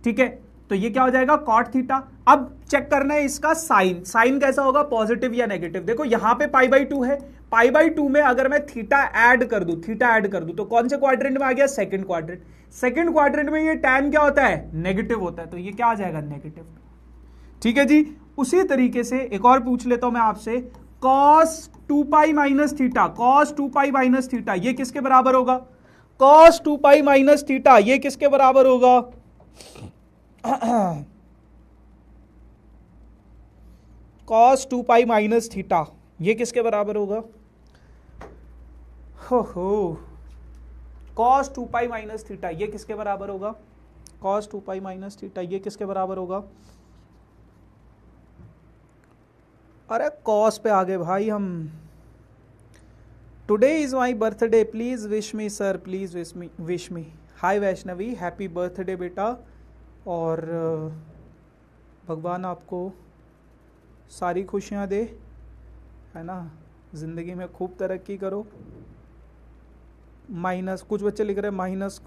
ठीक है, तो ये क्या हो जाएगा, कॉट थीटा। अब चेक करना है इसका साइन, साइन कैसा होगा, पॉजिटिव या नेगेटिव। देखो यहां पे पाई बाई 2 है, पाई बाई 2 में अगर मैं थीटा ऐड कर दूं, तो कौन से क्वाड्रेंट में आ गया, सेकंड क्वाड्रेंट, सेकंड क्वाड्रेंट में ये टैन क्या होता है, नेगेटिव होता है, तो ये क्या आ जाएगा, नेगेटिव। ठीक है जी, उसी तरीके से एक और पूछ लेता हूं मैं आपसे, cos 2 pi minus theta, cos 2 pi minus theta ये किसके बराबर होगा, cos 2 पाई माइनस थीटा ये किसके बराबर होगा, cos 2 पाई माइनस थीटा ये किसके बराबर होगा, हो cos 2 पाई माइनस थीटा ये किसके बराबर होगा, cos 2 पाई माइनस थीटा ये किसके बराबर होगा, अरे कॉस पे आ गए भाई हम। Today is my birthday, please wish me sir, please wish me. Hi Vaishnavi, happy birthday बेटा, और भगवान आपको सारी खुशियां दे, है ना, जिंदगी में खूब तरक्की करो। माइनस, कुछ बच्चे लिख रहे हैं माइनस,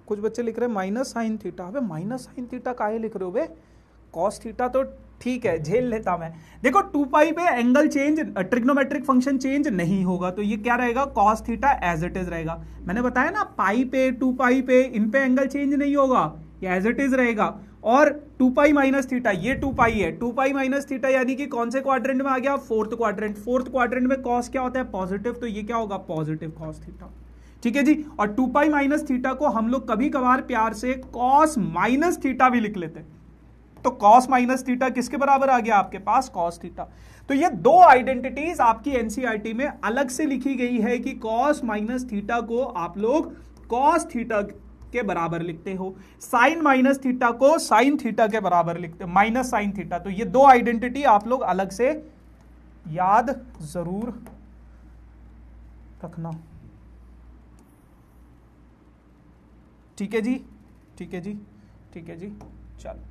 कुछ बच्चे लिख रहे हैं माइनस साइन थीटा। अबे माइनस साइन थीटा काहे लिख रहे हो बे, कॉस थीटा तो ठीक है, झेल लेता मैं। देखो 2 पाई पे angle change, trigonometric function change नहीं होगा, तो ये क्या रहेगा, cos theta as it is रहेगा। मैंने बताया ना, पाई पे 2 पाई पे इन पे एंगल चेंज नहीं होगा, ये एज इट इज रहेगा। और 2 पाई माइनस थीटा, ये 2 पाई है, 2 पाई माइनस थीटा यानी कि कौन से क्वाड्रेंट में आ गया, फोर्थ क्वाड्रेंट। फोर्थ क्वाड्रेंट में कॉस क्या होता है, पॉजिटिव, तो ये क्या होगा, पॉजिटिव कॉस थीटा। ठीक है जी, और 2 पाई माइनस थीटा को हम लोग कभी कभार प्यार से कॉस माइनस थीटा भी लिख लेते हैं, तो कॉस माइनस थीटा किसके बराबर आ गया आपके पास, कॉस थीटा। तो ये दो आइडेंटिटीज आपकी एनसीईआरटी में अलग से लिखी गई है कि कॉस माइनस थीटा को आप लोग कॉस थीटा के बराबर लिखते हो, साइन माइनस थीटा को साइन थीटा के बराबर लिखते हो, माइनस साइन थीटा। तो ये दो आइडेंटिटी आप लोग अलग से याद जरूर रखना। ठीक है जी, ठीक है जी, ठीक है जी, चलो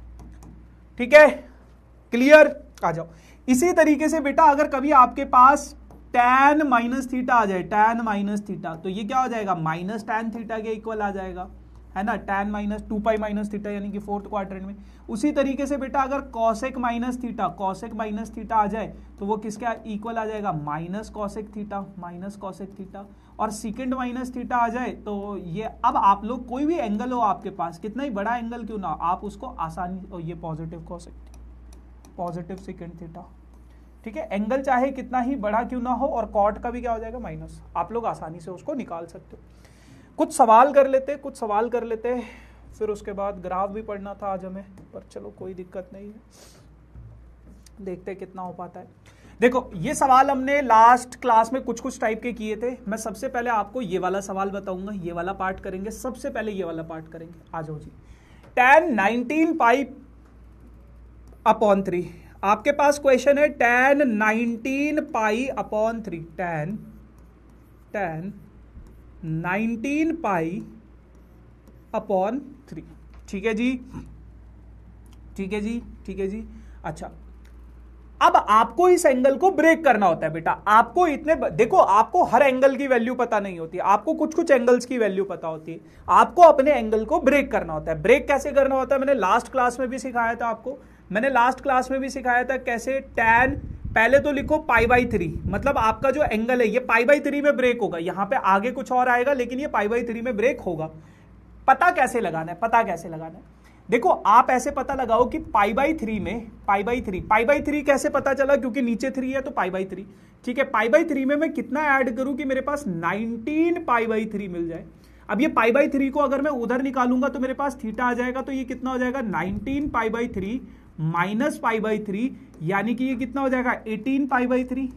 ठीक है, क्लियर, आ जाओ। इसी तरीके से बेटा अगर कभी आपके पास tan माइनस थीटा आ जाए, tan माइनस थीटा, तो ये क्या हो जाएगा, माइनस tan थीटा के इक्वल आ जाएगा, है ना, tan minus 2 pi minus theta यानी कि फोर्थ क्वाड्रेंट में। उसी तरीके से बेटा अगर कॉसेक माइनस थीटा आ जाए तो वो किसके इक्वल आ जाएगा, माइनस कॉसेक थीटा। और सेकंड माइनस थीटा आ जाए तो ये, अब आप लोग कोई भी एंगल हो आपके पास, कितना ही बड़ा एंगल क्यों ना, आप उसको आसानी, ये positive cosec, positive second theta, ठीक है, एंगल चाहे कितना ही बड़ा क्यों ना हो, और कॉट का भी क्या हो जाएगा, माइनस, आप लोग आसानी से उसको निकाल सकते हो। कुछ सवाल कर लेते, फिर उसके बाद ग्राफ भी पढ़ना था आज हमें, पर चलो कोई दिक्कत नहीं है, देखते कितना हो पाता है। देखो ये सवाल हमने लास्ट क्लास में कुछ टाइप के किए थे। मैं सबसे पहले आपको ये वाला सवाल बताऊंगा, ये वाला पार्ट करेंगे, सबसे पहले ये वाला पार्ट करेंगे। आ जाओ जी, tan 19 पाई अपॉन 3, आपके पास क्वेश्चन है tan 19 pi upon 3, tan 19 pi upon 3, ठीक है जी। अच्छा, अब आपको इस एंगल को ब्रेक करना होता है बेटा। आपको देखो, आपको हर एंगल की वैल्यू पता नहीं होती, आपको कुछ एंगल्स की वैल्यू पता होती है। आपको अपने एंगल को ब्रेक करना होता है। ब्रेक कैसे करना होता है मैंने लास्ट क्लास में भी सिखाया था आपको, कैसे tan, पहले तो लिखो π/3, मतलब आपका जो एंगल है ये π/3 में ब्रेक होगा। यहां पे आगे कुछ और आएगा लेकिन ये π/3 में ब्रेक होगा। पता कैसे लगाना है, देखो आप ऐसे पता लगाओ कि π/3 में, π/3 कैसे पता चला, क्योंकि नीचे 3 है तो π/3, ठीक है। π/3 में मैं कितना ऐड करूं कि मेरे पास 19 π/3 मिल जाए। अब ये π/3 को अगर मैं उधर निकालूंगा तो मेरे पास थीटा आ जाएगा, तो ये कितना हो जाएगा, 19 π/3 माइनस π/3, यानी कि ये कितना हो जाएगा, 18 π/3।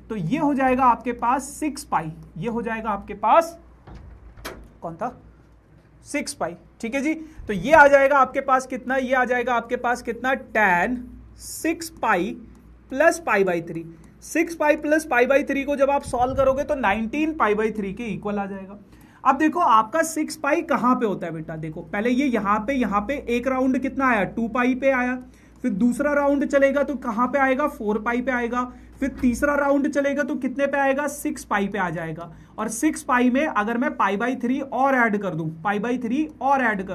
तो ये हो जाएगा आपके पास 6 पाई, ये हो जाएगा आपके पास कौन था, 6 पाई, ठीक है जी। तो ये आ जाएगा आपके पास कितना, ये आ जाएगा आपके पास कितना, tan 6 pi plus π/3। 6 pi plus π/3 को जब आप सॉल्व करोगे तो 19 π/3 के इक्वल आ जाएगा। अब देखो आपका 6 पाई कहां पे होता है बेटा, देखो पहले ये यहां पे एक राउंड कितना आया, 2 पाई पे आया, फिर दूसरा राउंड चलेगा तो कहां पे आएगा, 4 पाई पे आएगा, फिर तीसरा राउंड चलेगा तो कितने पे आएगा, 6 पाई पे आ जाएगा। और 6 पाई में अगर मैं π/3 और ऐड कर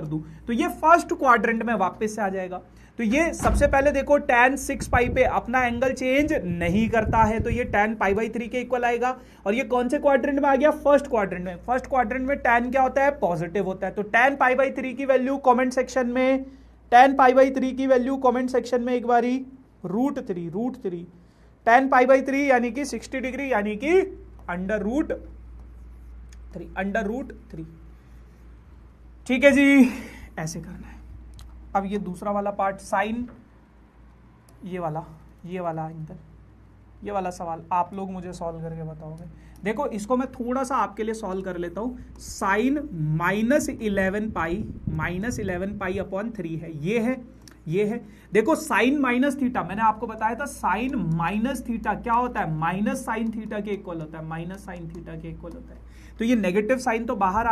दूं, तो ये फर्स्ट क्वाड्रेंट में वापस से आ जाएगा। तो ये सबसे पहले देखो tan 6 पाई पे अपना एंगल चेंज नहीं करता है, तो ये tan π/3 के इक्वल आएगा। और ये कौन से क्वाड्रेंट में आ गया, फर्स्ट क्वाड्रेंट में। फर्स्ट क्वाड्रेंट में tan क्या होता है, पॉजिटिव होता है। तो tan π/3 की वैल्यू कमेंट सेक्शन में, tan π/3 की वैल्यू कमेंट सेक्शन में एक बारी √3, tan π/3 यानी कि 60 डिग्री, यानी कि √3, ठीक है जी, ऐसे करना है। अब ये दूसरा वाला पार्ट, साइन, ये वाला एंगल, ये वाला सवाल आप लोग मुझे सॉल्व करके बताओगे। देखो इसको मैं थोड़ा सा आपके लिए सॉल्व कर लेता हूं। साइन -11 पाई अपॉन 3 है, ये है। देखो साइन माइनस थीटा, मैंने आपको बताया था साइन माइनस थीटा क्या होता है, माइनस साइन थीटा के इक्वल होता है, तो ये नेगेटिव साइन तो बाहर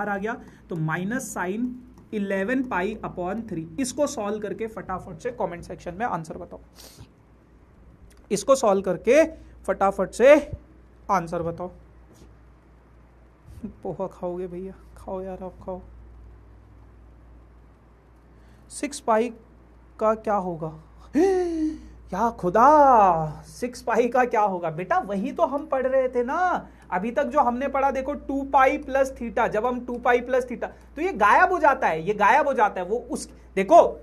आ गया, तो माइनस साइन 11 पाई अपॉन 3। इसको सॉल्व करके फटाफट से कमेंट सेक्शन में आंसर बताओ, पोहा खाओगे भैया, खाओ यार, आप खाओ। 6 पाई का क्या होगा, या खुदा, 6 पाई का क्या होगा बेटा, वही तो हम पढ़ रहे थे ना अभी तक जो हमने पढ़ा। देखो 2 पाई प्लस थीटा, जब हम 2 पाई प्लस थीटा, तो ये गायब हो जाता है, वो उस, देखो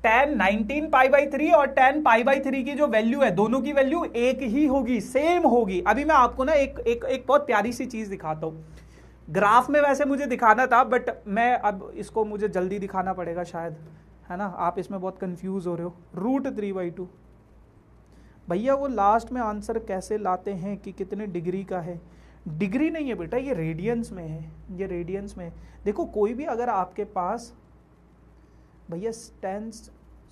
tan 19 π/3 और tan π/3 की जो वैल्यू है, दोनों की वैल्यू एक ही होगी, सेम होगी। अभी मैं आपको ना एक बहुत प्यारी सी चीज दिखाता हूं। ग्राफ में वैसे मुझे दिखाना था, बट मैं अब इसको मुझे जल्दी दिखाना पड़ेगा शायद, है ना, आप इसमें बहुत कंफ्यूज हो रहे हो। √3/2 भैया, वो लास्ट में आंसर कैसे लाते हैं कि कितने डिग्री का है, डिग्री नहीं है बेटा, ये रेडियंस में है, देखो कोई भी अगर आपके पास भैया tan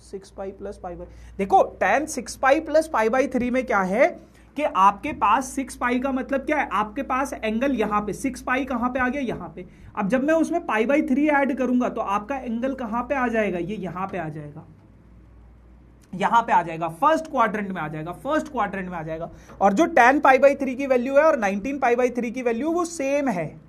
6 पाई प्लस π/, देखो tan 6 पाई प्लस π/3 में क्या है कि आपके पास 6 पाई का मतलब क्या है, आपके पास एंगल यहां पे 6 पाई कहां पे आ गया, यहां पे। अब जब मैं उसमें π/3 ऐड करूंगा तो आपका एंगल कहां पे आ जाएगा, ये यहां पे आ जाएगा, यहां पे आ जाएगा, फर्स्ट क्वाड्रेंट में आ जाएगा, फर्स्ट क्वाड्रेंट में आ जाएगा। और जो tan π/3 की वैल्यू है और 19 π/3 की वैल्यू वो सेम है,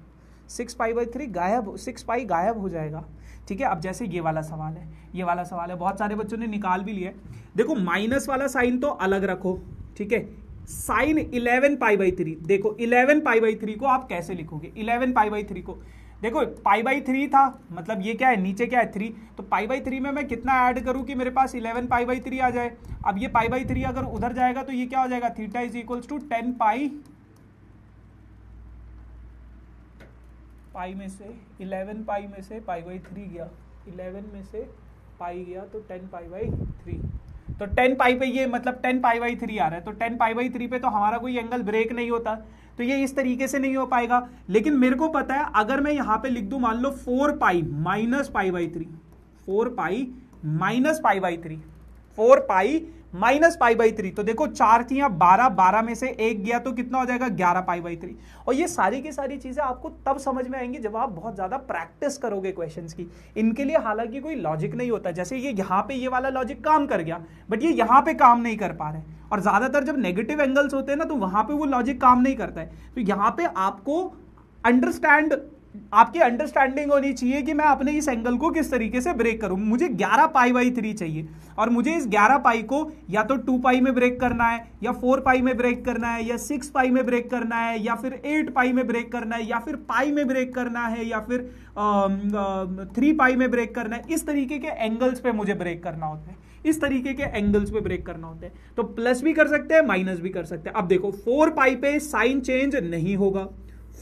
6 π/3 गायब, 6 पाई गायब हो जाएगा। ठीक है, अब जैसे ये वाला सवाल है, ये वाला सवाल है, बहुत सारे बच्चों ने निकाल भी लिया। देखो माइनस वाला साइन तो अलग रखो, ठीक है, साइन 11 π/3, देखो 11 π/3 को आप कैसे लिखोगे, 11 π/3 को देखो π/3 था, मतलब ये क्या है, नीचे क्या है 3, तो π/3 में मैं कितना ऐड करूं कि मेरे पास 11 π/3 आ जाए। अब ये π/3 अगर उधर जाएगा तो ये क्या हो जाएगा, थीटा इज इक्वल्स टू 10 पाई में से 11 पाई में से π/3 गया, 11 में से पाई गया तो 10 π/3, तो 10 पाई पे ये मतलब 10 π/3 आ रहा है, तो 10 π/3 पे तो हमारा कोई एंगल ब्रेक नहीं होता, तो ये इस तरीके से नहीं हो पाएगा। लेकिन मेरे को पता है अगर मैं यहां पे लिख दूं मान लो 4 pi minus π/3, 4 pi minus π/3, 4 pi minus π/3, तो देखो 4 थी 12, 12 में से 1 गया तो कितना हो जाएगा 11 π/3। और ये सारी की सारी चीजें आपको तब समझ में आएंगी जब आप बहुत ज्यादा प्रैक्टिस करोगे क्वेश्चंस की। इनके लिए हालांकि कोई लॉजिक नहीं होता, जैसे ये यहां पे ये वाला लॉजिक काम कर गया, बट ये यहां पे काम नहीं कर पा रहे, और ज्यादातर जब नेगेटिव एंगल्स होते हैं ना तो वहां पे वो लॉजिक काम नहीं करता है। तो यहां पे आपको आपकी अंडरस्टैंडिंग होनी चाहिए कि मैं अपने इस एंगल को किस तरीके से ब्रेक करूं। मुझे 11 π/3 चाहिए और मुझे इस 11 पाई को या तो 2 पाई में ब्रेक करना है, या 4 पाई में ब्रेक करना है, या 6 पाई में ब्रेक करना है, या फिर 8 पाई में ब्रेक करना है, या फिर पाई में ब्रेक करना है, या फिर 3 पाई में ब्रेक करना है। इस तरीके के एंगल्स पे मुझे ब्रेक करना होता है, इस तरीके के एंगल्स पे ब्रेक करना होता है। तो प्लस भी कर सकते हैं, माइनस भी कर सकते हैं। अब देखो 4 पाई पे साइन चेंज नहीं होगा,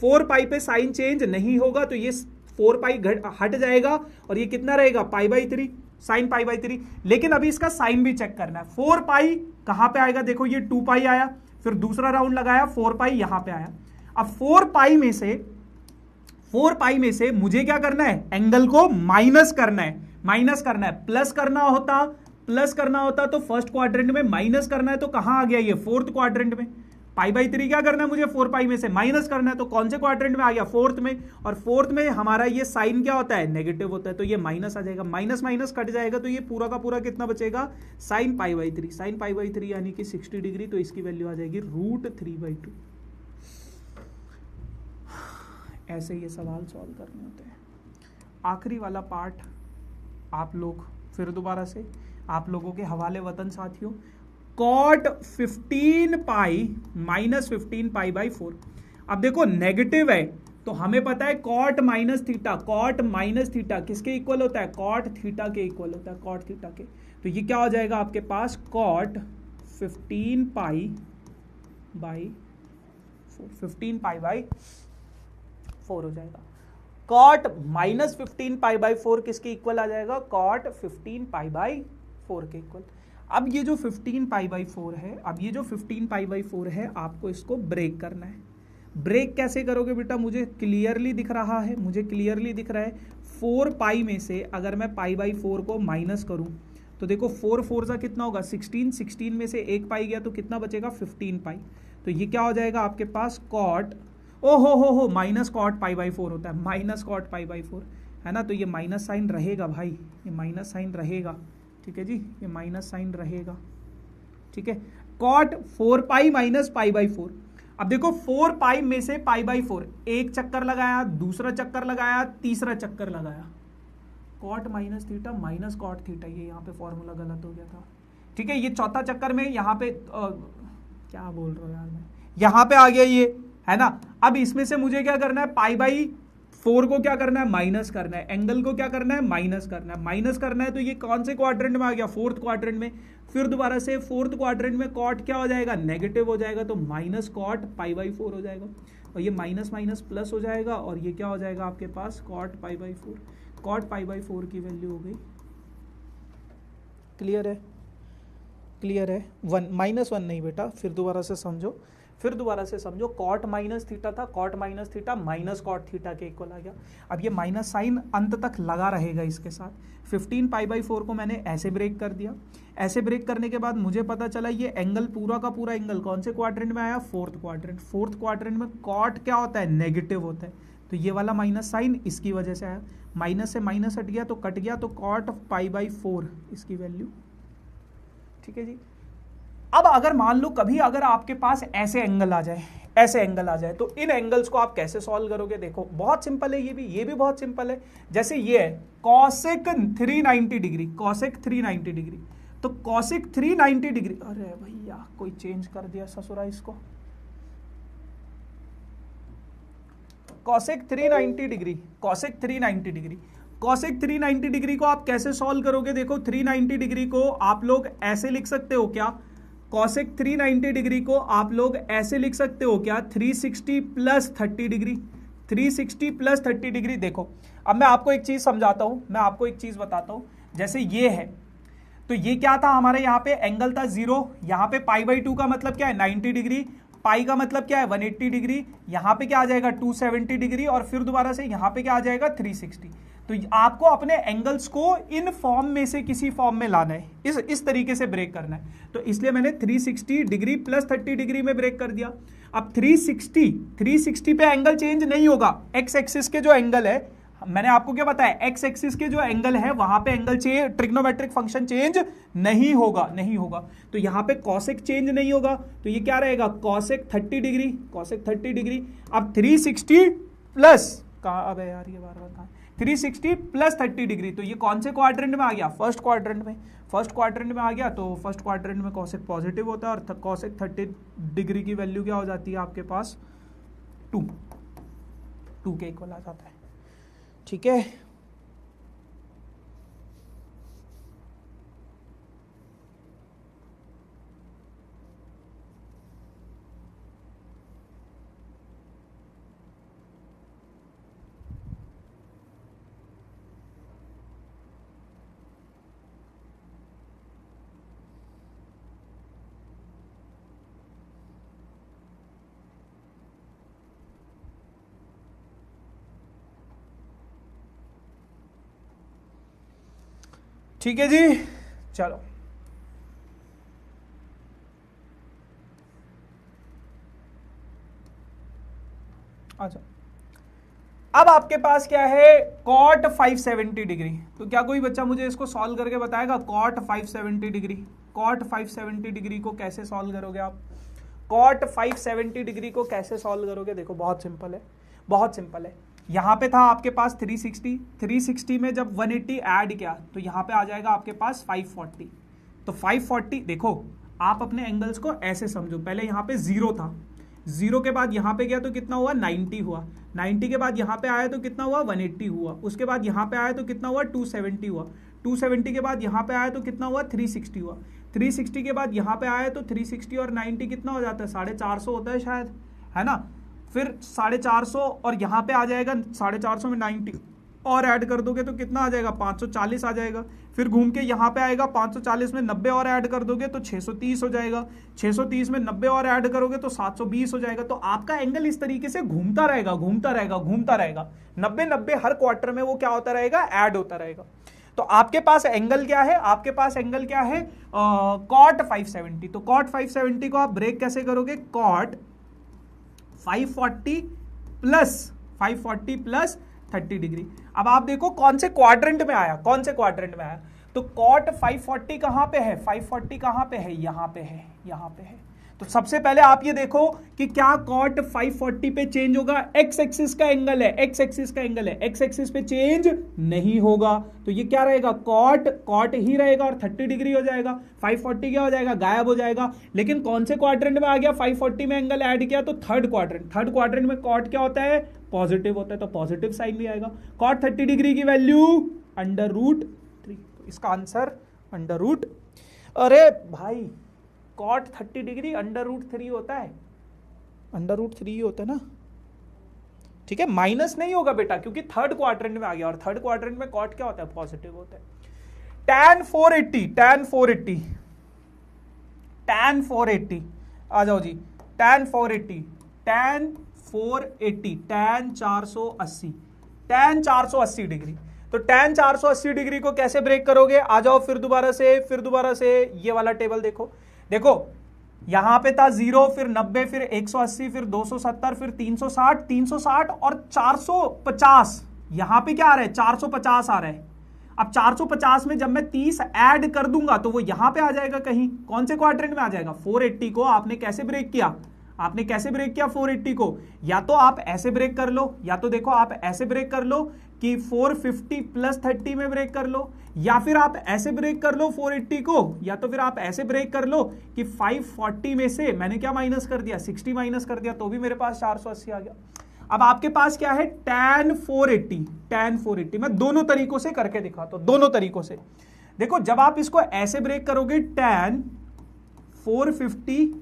4 पाई पे साइन चेंज नहीं होगा, तो ये 4 पाई हट जाएगा और ये कितना रहेगा π/3, साइन π/3। लेकिन अभी इसका साइन भी चेक करना है। 4 पाई कहां पे आएगा, देखो ये 2 पाई आया, फिर दूसरा राउंड लगाया 4 पाई यहां पे आया। अब 4 पाई में से मुझे क्या करना है, एंगल को माइनस करना है, माइनस करना है। प्लस करना होता तो फर्स्ट क्वाड्रेंट में, माइनस करना है तो कहां आ गया ये, फोर्थ क्वाड्रेंट में। π/3 क्या करना है मुझे, 4 पाई में से माइनस करना है, तो कौन से क्वाड्रेंट में आ गया, फोर्थ में। और फोर्थ में हमारा ये साइन क्या होता है, नेगेटिव होता है, तो ये माइनस आ जाएगा, माइनस माइनस कट जाएगा, तो ये पूरा का पूरा कितना बचेगा, साइन π/3, साइन π/3 यानी कि 60 डिग्री, तो इसकी वैल्यू आ जाएगी √3/2। ऐसे ये सवाल सॉल्व करने होते हैं। आखिरी वाला पार्ट आप लोग फिर दोबारा से आप लोगों के हवाले वतन साथियों, cot 15 पाई माइनस 15 π/4। अब देखो नेगेटिव है तो हमें पता है cot minus theta, cot minus theta किसके इक्वल होता है, cot थीटा के इक्वल होता है, cot थीटा के। तो ये क्या हो जाएगा आपके पास, cot 15 π/4 हो जाएगा। cot माइनस 15 π/4 किसके इक्वल आ जाएगा, cot 15 π/4 के इक्वल। अब ये जो 15 π/4 है, अब ये जो 15 π/4 है, आपको इसको ब्रेक करना है। ब्रेक कैसे करोगे बेटा, मुझे क्लियरली दिख रहा है, मुझे क्लियरली दिख रहा है। 4 पाई में से अगर मैं π/4 को माइनस करूं तो देखो 4 4 सा कितना होगा 16, 16 में से 1 पाई गया तो कितना बचेगा 15 पाई। तो ये क्या हो जाएगा आपके पास, कॉट हो माइनस कॉट π/4 होता है, माइनस कॉट π/4 है ना। तो ये माइनस साइन रहेगा भाई, ये माइनस साइन रहेगा, ठीक है जी, ये माइनस साइन रहेगा, ठीक है। Cot 4 pi minus π/4। अब देखो 4 पाई में से π/4, एक चक्कर लगाया, दूसरा चक्कर लगाया, तीसरा चक्कर लगाया, cot minus theta minus cot theta, ये यहाँ पे फॉर्मूला गलत हो गया था, ठीक है। ये चौथा चक्कर में यहाँ पे क्या बोल रहा हूँ यार मैं, यहाँ पे आ गया ये, है ना। अब इसमें से मुझे क्या करना है, π/4 को क्या करना है, माइनस करना है, एंगल को क्या करना है, माइनस करना है, माइनस करना है। तो ये कौन से क्वाड्रेंट में आ गया, फोर्थ क्वाड्रेंट में। फिर दोबारा से फोर्थ क्वाड्रेंट में कॉट क्या हो जाएगा, नेगेटिव हो जाएगा, तो माइनस कॉट π/4 हो जाएगा, और ये माइनस माइनस प्लस हो जाएगा, और ये क्या हो जाएगा आपके पास, कॉट π/4। कॉट π/4 की वैल्यू हो गई, क्लियर है, क्लियर है। 1 -1 नहीं बेटा, फिर दोबारा से समझो, फिर दोबारा से समझो। कॉट माइनस थीटा था, cot minus theta minus cot theta के इक्वल आ गया। अब ये माइनस साइन अंत तक लगा रहेगा इसके साथ। 15 π/4 को मैंने ऐसे ब्रेक कर दिया। ऐसे ब्रेक करने के बाद मुझे पता चला ये एंगल पूरा का पूरा एंगल कौन से क्वाड्रेंट में आया, फोर्थ क्वाड्रेंट। फोर्थ क्वाड्रेंट में कॉट क्या होता है, नेगेटिव होता है, तो ये वाला माइनस साइन इसकी वजह से आया। माइनस से माइनस हट गया तो कट गया, तो कॉट π/4 इसकी वैल्यू ठीक है जी। अब अगर मान लो कभी अगर आपके पास ऐसे एंगल आ जाए, ऐसे एंगल आ जाए, तो इन एंगल्स को आप कैसे सॉल्व करोगे? देखो बहुत सिंपल है, ये भी बहुत सिंपल है। जैसे ये है कॉसेक 390 डिग्री, कॉसेक 390 डिग्री, तो कॉसेक 390 डिग्री, अरे भैया कोई चेंज कर दिया ससुरा इसको, cosec 390 degree, cosec 390 degree, cosec 390 degree को आप कैसे सॉल्व करोगे? देखो 390 डिग्री को आप लोग ऐसे लिख सकते हो क्या? कॉसेक 390 डिग्री को आप लोग ऐसे लिख सकते हो क्या? 360 प्लस 30 डिग्री, 360 प्लस 30 डिग्री। देखो अब मैं आपको एक चीज समझाता हूं, मैं आपको एक चीज बताता हूं। जैसे ये है, तो ये क्या था हमारे यहाँ पे एंगल था 0, यहाँ पे π/2 का मतलब क्या है 90 डिग्री, पाई का मतलब क्या है 180 डिग्री, यहाँ पे क्या आ जाएगा 270 डिग्री, और फिर दोबारा से यहाँ पे क्या आ जाएगा 360। तो आपको अपने एंगल्स को इन फॉर्म में से किसी फॉर्म में लाना है, इस तरीके से ब्रेक करना है। तो इसलिए मैंने 360 डिग्री प्लस 30 डिग्री में ब्रेक कर दिया। अब 360 पे एंगल चेंज नहीं होगा, एक्स एक्सिस के जो एंगल है, मैंने आपको क्या बताया, एक्स एक्सिस के जो एंगल है वहां पे angle change, trigonometric function change नहीं होगा, नहीं होगा। तो यहां पे कॉसेक चेंज नहीं होगा, तो ये क्या रहेगा कॉसेक 30 डिग्री, कॉसेक 30 डिग्री। अब 360 प्लस कहा, अब यार ये बार बार कहा, 360 प्लस 30 डिग्री, तो ये कौन से क्वाड्रेंट में आ गया? फर्स्ट क्वाड्रेंट में, फर्स्ट क्वाड्रेंट में आ गया। तो फर्स्ट क्वाड्रेंट में कॉसेक पॉजिटिव होता है, और कॉसेक 30 डिग्री की वैल्यू क्या हो जाती है आपके पास 2 के इक्वल आ जाता है। ठीक है, ठीक है जी, चलो अच्छा। अब आपके पास क्या है कॉट 570 डिग्री। तो क्या कोई बच्चा मुझे इसको सॉल्व करके बताएगा? कॉट 570 डिग्री, कॉट 570 डिग्री को कैसे सॉल्व करोगे आप? कॉट 570 डिग्री को कैसे सॉल्व करोगे? देखो बहुत सिंपल है, बहुत सिंपल है। यहां पे था आपके पास 360 में जब 180 ऐड किया तो यहां पे आ जाएगा आपके पास 540। तो 540, देखो आप अपने एंगल्स को ऐसे समझो, पहले यहां पे 0 था, 0 के बाद यहां पे गया तो कितना हुआ 90 हुआ, 90 के बाद यहां पे आया तो कितना हुआ 180 हुआ, उसके बाद यहां पे आया तो कितना हुआ 270 हुआ, 270 के बाद यहां पे आया तो कितना हुआ 360 हुआ, 360 के बाद यहां पे आया तो 360 और 90 कितना हो जाता है 450 होता है शायद, है ना। फिर 450 और यहां पे आ जाएगा 450 में 90 और ऐड कर दोगे तो कितना आ जाएगा 540 आ जाएगा। फिर घूम के यहाँ पे आएगा 540 में 90 और ऐड कर दोगे तो 630 हो जाएगा, 630 में 90 और ऐड करोगे तो 720 हो जाएगा। तो आपका एंगल इस तरीके से घूमता रहेगा, घूमता रहेगा, घूमता रहेगा, 90 हर क्वार्टर में वो क्या होता रहेगा ऐड होता रहेगा। तो आपके पास एंगल क्या है? आपके पास एंगल क्या है? कॉट 570। तो कॉट 570 को आप ब्रेक कैसे करोगे? कॉट 540 प्लस 30 डिग्री। अब आप देखो कौन से क्वाड्रेंट में आया, कौन से क्वाड्रेंट में आया। तो कॉट 540 कहां पे है? 540 कहां पे है? यहां पे है, यहां पे है। तो सबसे पहले आप ये देखो कि क्या कॉट 540 पे चेंज होगा? एक्स एक्सिस का एंगल है, एक्स एक्सिस का एंगल है, एक्स एक्सिस पे चेंज नहीं होगा। तो ये क्या रहेगा? कॉट ही रहेगा और 30 डिग्री हो जाएगा। 540 क्या हो जाएगा? गायब हो जाएगा। लेकिन कौन से क्वाड्रेंट में आ गया? 540 में एंगल ऐड किया तो थर्ड क्वाड्रेंट में कॉट क्या होता है? पॉजिटिव होता है, तो पॉजिटिव साइन भी आएगा। कॉट 30 डिग्री की वैल्यू √3। तो इसका आंसर √, अरे भाई कॉट 30 डिग्री √3 होता है, √3 होता है ना। ठीक है, माइनस नहीं होगा बेटा क्योंकि थर्ड क्वाड्रेंट में आ गया, और थर्ड क्वाड्रेंट में कॉट क्या होता है? पॉजिटिव होता है। tan 480 आ जाओ जी। tan 480 tan 480 degree. तो tan 480 डिग्री को कैसे ब्रेक करोगे? आ जाओ फिर दोबारा से ये वाला टेबल देखो यहां पे था 0, फिर 90, फिर 180, फिर 270, फिर 360 और 450। यहां पे क्या आ रहा है? 450 आ रहा है। अब 450 में जब मैं 30 ऐड कर दूंगा तो वो यहां पे आ जाएगा कहीं, कौन से क्वाड्रेंट में आ जाएगा? 480 को आपने कैसे ब्रेक किया? आपने कैसे ब्रेक किया 480 को? या तो आप ऐसे ब्रेक कर लो, या तो देखो आप ऐसे ब्रेक कर लो कि 450 प्लस 30 में ब्रेक कर लो, या फिर आप ऐसे ब्रेक कर लो 480 को, या तो फिर आप ऐसे ब्रेक कर लो कि 540 में से मैंने क्या माइनस कर दिया? 60 माइनस कर दिया, तो भी मेरे पास 480 आ गया। अब आपके पास क्या है? tan 480। मैं दोनों तरीकों से करके दिखाता हूं, दोनों तरीकों से। देखो जब आप इसको ऐसे ब्रेक करोगे tan 450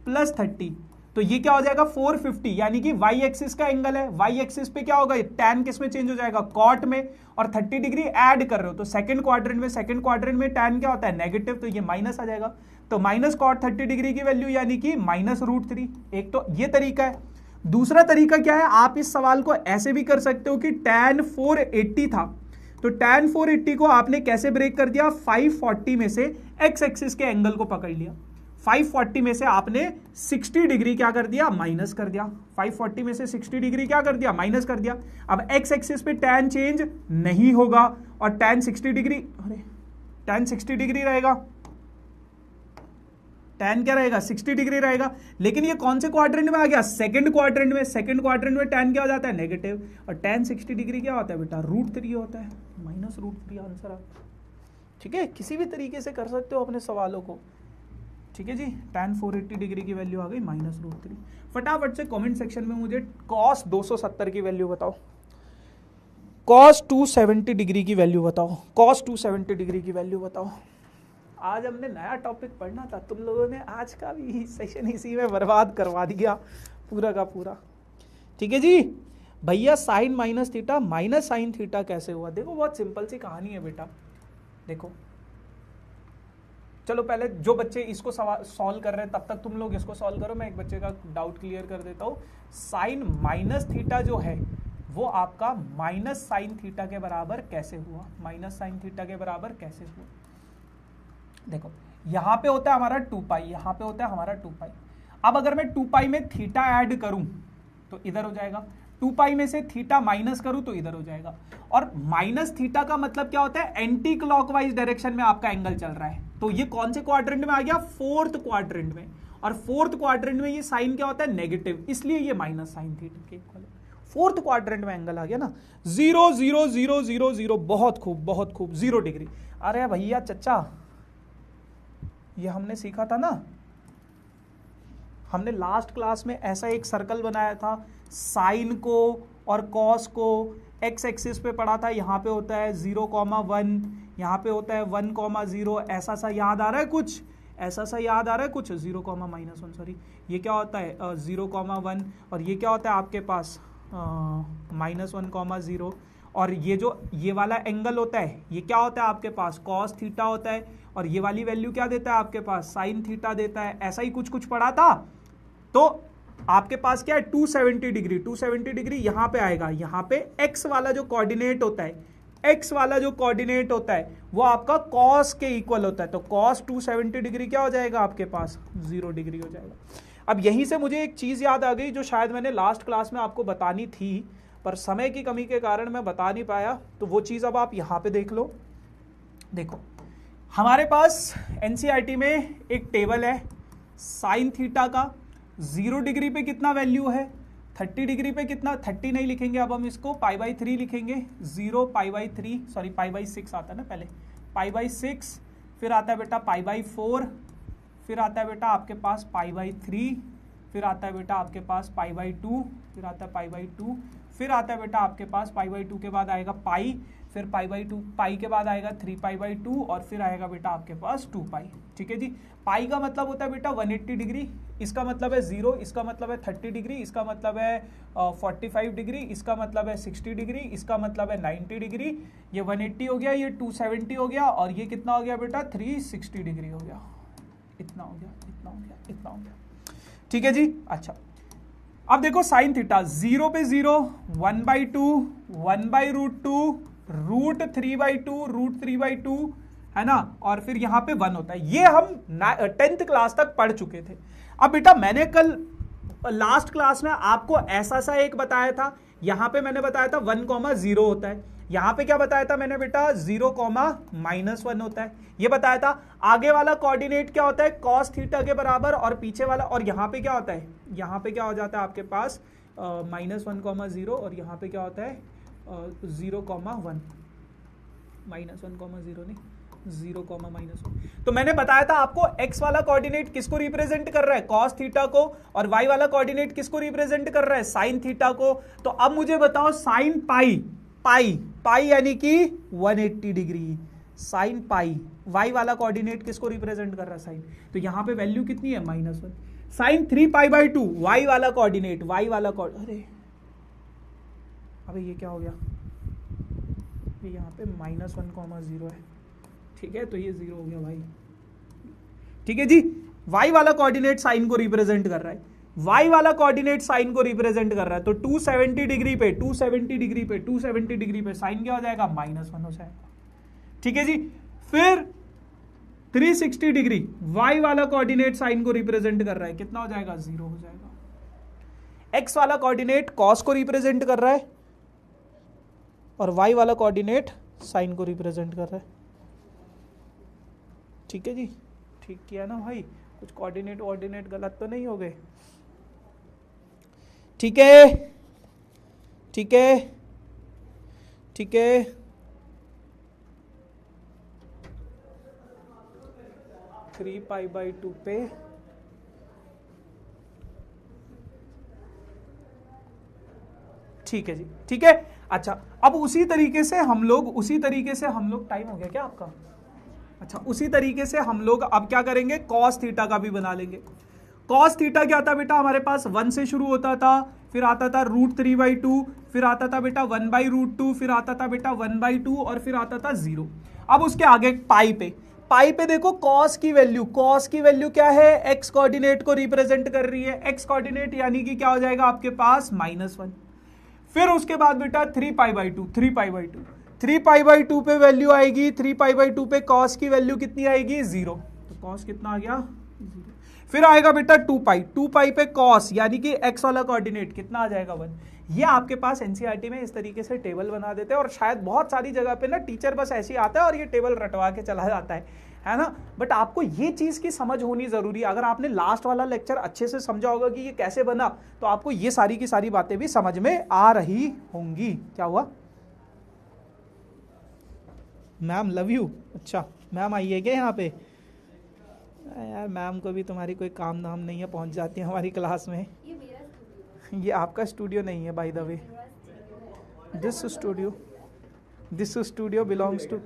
प्लस 30, तो ये क्या हो जाएगा? 450, यानी कि y एक्सिस का एंगल है, y एक्सिस पे क्या होगा? tan किस में चेंज हो जाएगा? कॉट में, और 30 डिग्री ऐड कर रहे हो तो सेकंड क्वाड्रेंट में tan क्या होता है? नेगेटिव, तो ये माइनस आ जाएगा, तो माइनस कॉट 30 डिग्री की वैल्यू यानी कि -√3। एक तो ये तरीका है। दूसरा तरीका क्या है? आप इस सवाल को ऐसे भी कर सकते हो कि tan 480 था, तो tan 480 को आपने कैसे ब्रेक कर दिया? 540 में से x एक्सिस के एंगल को पकड़ लिया, 540 में से आपने 60 डिग्री क्या कर दिया? माइनस कर दिया। 540 में से 60 डिग्री क्या कर दिया? माइनस कर दिया। अब x एक्सिस पे tan चेंज नहीं होगा और tan 60 डिग्री, अरे tan 60 डिग्री रहेगा, tan क्या रहेगा? 60 डिग्री रहेगा। लेकिन ये कौन से क्वाड्रेंट में आ गया? सेकंड क्वाड्रेंट में। सेकंड क्वाड्रेंट में tan क्या हो जाता है? नेगेटिव, और tan 60 डिग्री क्या होता है बेटा? √3 होता है, -√3 आंसर आपका। ठीक है, किसी भी तरीके से कर सकते हो अपने सवालों को। ठीक है जी, tan 480 डिग्री की वैल्यू आ गई -√3। फटाफट से कमेंट सेक्शन में मुझे cos 270 की वैल्यू बताओ, cos 270 डिग्री की वैल्यू बताओ, cos 270 डिग्री की वैल्यू बताओ। आज हमने नया टॉपिक पढ़ना था, तुम लोगों ने आज का भी सेशन इसी में बर्बाद करवा दिया पूरा का पूरा। ठीक है जी भैया, sine minus theta minus sine theta कैसे हुआ? देखो बहुत सिंपल सी कहानी है बेटा। देखो चलो पहले जो बच्चे इसको सॉल्व कर रहे हैं तब तक तुम लोग इसको सॉल्व करो, मैं एक बच्चे का डाउट क्लियर कर देता हूं। साइन माइनस थीटा जो है वो आपका माइनस साइन थीटा के बराबर कैसे हुआ? माइनस साइन थीटा के बराबर कैसे हुआ? देखो यहां पे होता है हमारा 2π, यहां पे होता है हमारा 2π। अब अगर मैं 2π में थीटा ऐड करूं तो इधर हो जाएगा, 2π में से थीटा माइनस करूं तो इधर हो जाएगा। और माइनस थीटा का मतलब क्या होता है? एंटी क्लॉकवाइज डायरेक्शन में आपका एंगल चल रहा है, तो ये कौन से क्वाड्रेंट में आ गया? फोर्थ क्वाड्रेंट में। और फोर्थ क्वाड्रेंट में ये साइन क्या होता है? नेगेटिव, इसलिए ये माइनस साइन थीटा के इक्वल है। फोर्थ क्वाड्रेंट में एंगल आ गया ना, 0 0 0 0 0। बहुत खूब बहुत खूब, 0 डिग्री। अरे भैया चचा, ये हमने सीखा था ना, हमने लास्ट क्लास में ऐसा एक सर्कल बनाया था, साइन को और कॉस को एक्स एक्सिस पे पढ़ा था। यहाँ पे होता है 0,1, यहाँ पे होता है 1,0। ऐसा सा याद आ रहा है कुछ? ऐसा सा याद आ रहा है कुछ? 0,-1, सॉरी, ये क्या होता है 0,1, और ये क्या होता है आपके पास -1,0। और ये जो ये वाला एंगल होता है ये क्या होता है आपके पास? कॉस थीटा होता है, और ये वाली वैल्यू क्या देता है आपके पास? साइन थीटा देता है। ऐसा ही कुछ कुछ पढ़ा था। तो आपके पास क्या है? 270 डिग्री, 270 डिग्री यहां पे आएगा। यहां पे x वाला जो कोऑर्डिनेट होता है, x वाला जो कोऑर्डिनेट होता है वो आपका cos के इक्वल होता है, तो cos 270 डिग्री क्या हो जाएगा आपके पास? 0 डिग्री हो जाएगा। अब यहीं से मुझे एक चीज याद आ गई जो शायद मैंने लास्ट क्लास में आपको बतानी थी, पर समय की कमी के कारण मैं बता नहीं पाया, तो वो चीज अब आप यहां पे देख लो। देखो हमारे पास एनसीईआरटी में एक टेबल है साइन थीटा का। 0 डिग्री पे कितना वैल्यू है? 30 डिग्री पे कितना? 30 नहीं लिखेंगे, अब हम इसको π/3 लिखेंगे। 0 π/3, सॉरी π/6 आता है ना पहले, π/6, फिर आता है बेटा π/4, फिर आता है बेटा आपके पास π/3, फिर आता है बेटा आपके पास π/2, फिर आता है π/2, फिर आता है बेटा आपके पास π/2 के बाद आएगा पाई, फिर π/2, पाई के बाद आएगा 3π/2, और फिर आएगा बेटा आपके पास 2π। ठीक है जी, पाई का मतलब होता है बेटा 180 डिग्री, इसका मतलब है 0, इसका मतलब है 30 डिग्री, इसका मतलब है 45 डिग्री, इसका मतलब है 60 डिग्री, इसका मतलब है 90 डिग्री। ये 180 हो गया, ये 270 हो गया, और ये कितना हो गया बेटा? 360 डिग्री हो गया। इतना हो गया, इतना हो गया, इतना हो गया। ठीक है जी। अच्छा अब देखो साइन थीटा 0 पे 0, 1/2, 1/√2, √3/2, √3/2 है ना, और फिर यहां पे 1 होता है। ये हम 10th क्लास तक पढ़ चुके थे। अब बेटा मैंने कल लास्ट क्लास में आपको ऐसा सा एक बताया था, यहां पे मैंने बताया था 1,0 होता है, यहां पे क्या बताया था मैंने बेटा, 0,-1 होता है, ये बताया था। आगे वाला कोऑर्डिनेट क्या होता है, cos थीटा के बराबर, और पीछे वाला, और यहां पे क्या होता है, यहां पे क्या हो जाता है आपके पास -1,0, और यहां पे क्या होता है 0,1, -1,0 नहीं 0,-1। तो मैंने बताया था आपको x वाला कोऑर्डिनेट किसको रिप्रेजेंट कर रहा है, cos थीटा को, और y वाला कोऑर्डिनेट किसको रिप्रेजेंट कर रहा है, sin थीटा को। तो अब मुझे बताओ sin पाई यानी कि 180 डिग्री, sin पाई, y वाला कोऑर्डिनेट किसको रिप्रेजेंट कर रहा है, sin। तो यहां पे वैल्यू कितनी है, -1। sin 3π/2 y वाला कोऑर्डिनेट, अबे ये क्या हो गया, ये यहाँ पे -1,0 है, ठीक है, तो ये 0 हो गया भाई, ठीक है जी। y वाला कोऑर्डिनेट साइन को रिप्रेजेंट कर रहा है, y वाला कोऑर्डिनेट साइन को रिप्रेजेंट कर रहा है, तो 270 डिग्री पे 270 डिग्री पे 270 डिग्री पे साइन क्या हो जाएगा, -1 हो जाएगा, ठीक है जी। फिर 360 डिग्री y वाला कोऑर्डिनेट साइन को रिप्रेजेंट कर रहा है, कितना हो जाएगा, 0 हो जाएगा। x वाला कोऑर्डिनेट cos को रिप्रेजेंट कर रहा है, और y वाला कोऑर्डिनेट साइन को रिप्रेजेंट कर रहा है, ठीक है जी। ठीक किया ना भाई, कुछ कोऑर्डिनेट गलत तो नहीं हो गए, ठीक है, ठीक है, ठीक है। थ्री π/2 पे ठीक है जी, ठीक है। अच्छा, अब उसी तरीके से हम लोग टाइम हो गया क्या आपका, अच्छा, उसी तरीके से हम लोग अब क्या करेंगे, cos थीटा का भी बना लेंगे। cos थीटा क्या था बेटा, हमारे पास 1 से शुरू होता था, फिर आता था √3/2, फिर आता था बेटा 1/√2, फिर आता था बेटा 1/2, और फिर आता था 0। अब उसके आगे पाई पे देखो cos की वैल्यू क्या है, x कोऑर्डिनेट को रिप्रेजेंट कर रही है, x कोऑर्डिनेट यानी कि क्या हो जाएगा आपके पास -1। फिर उसके बाद बेटा 3π/2 पे वैल्यू आएगी, 3π/2 पे cos की वैल्यू कितनी आएगी, 0, तो cos कितना आ गया, 0। फिर आएगा बेटा 2π पे cos यानी कि x वाला कोऑर्डिनेट कितना आ जाएगा, 1। ये आपके पास एनसीईआरटी में इस तरीके से टेबल बना देते हैं, और शायद बहुत सारी जगह पे ना टीचर बस ऐसे ही आता है और ये टेबल रटवा के चला जाता है ना। बट आपको ये चीज की समझ होनी जरूरी है। अगर आपने लास्ट वाला लेक्चर अच्छे से समझा होगा कि ये कैसे बना, तो आपको ये सारी की सारी बातें भी समझ में आ रही होंगी। क्या हुआ मैम, लव यू। अच्छा, मैम आई है क्या यहाँ पे, यार मैम को भी तुम्हारी कोई काम धाम नहीं है, पहुंच जाती है हमारी क्लास में। ये आपका स्टूडियो नहीं है by the way, this studio belongs to,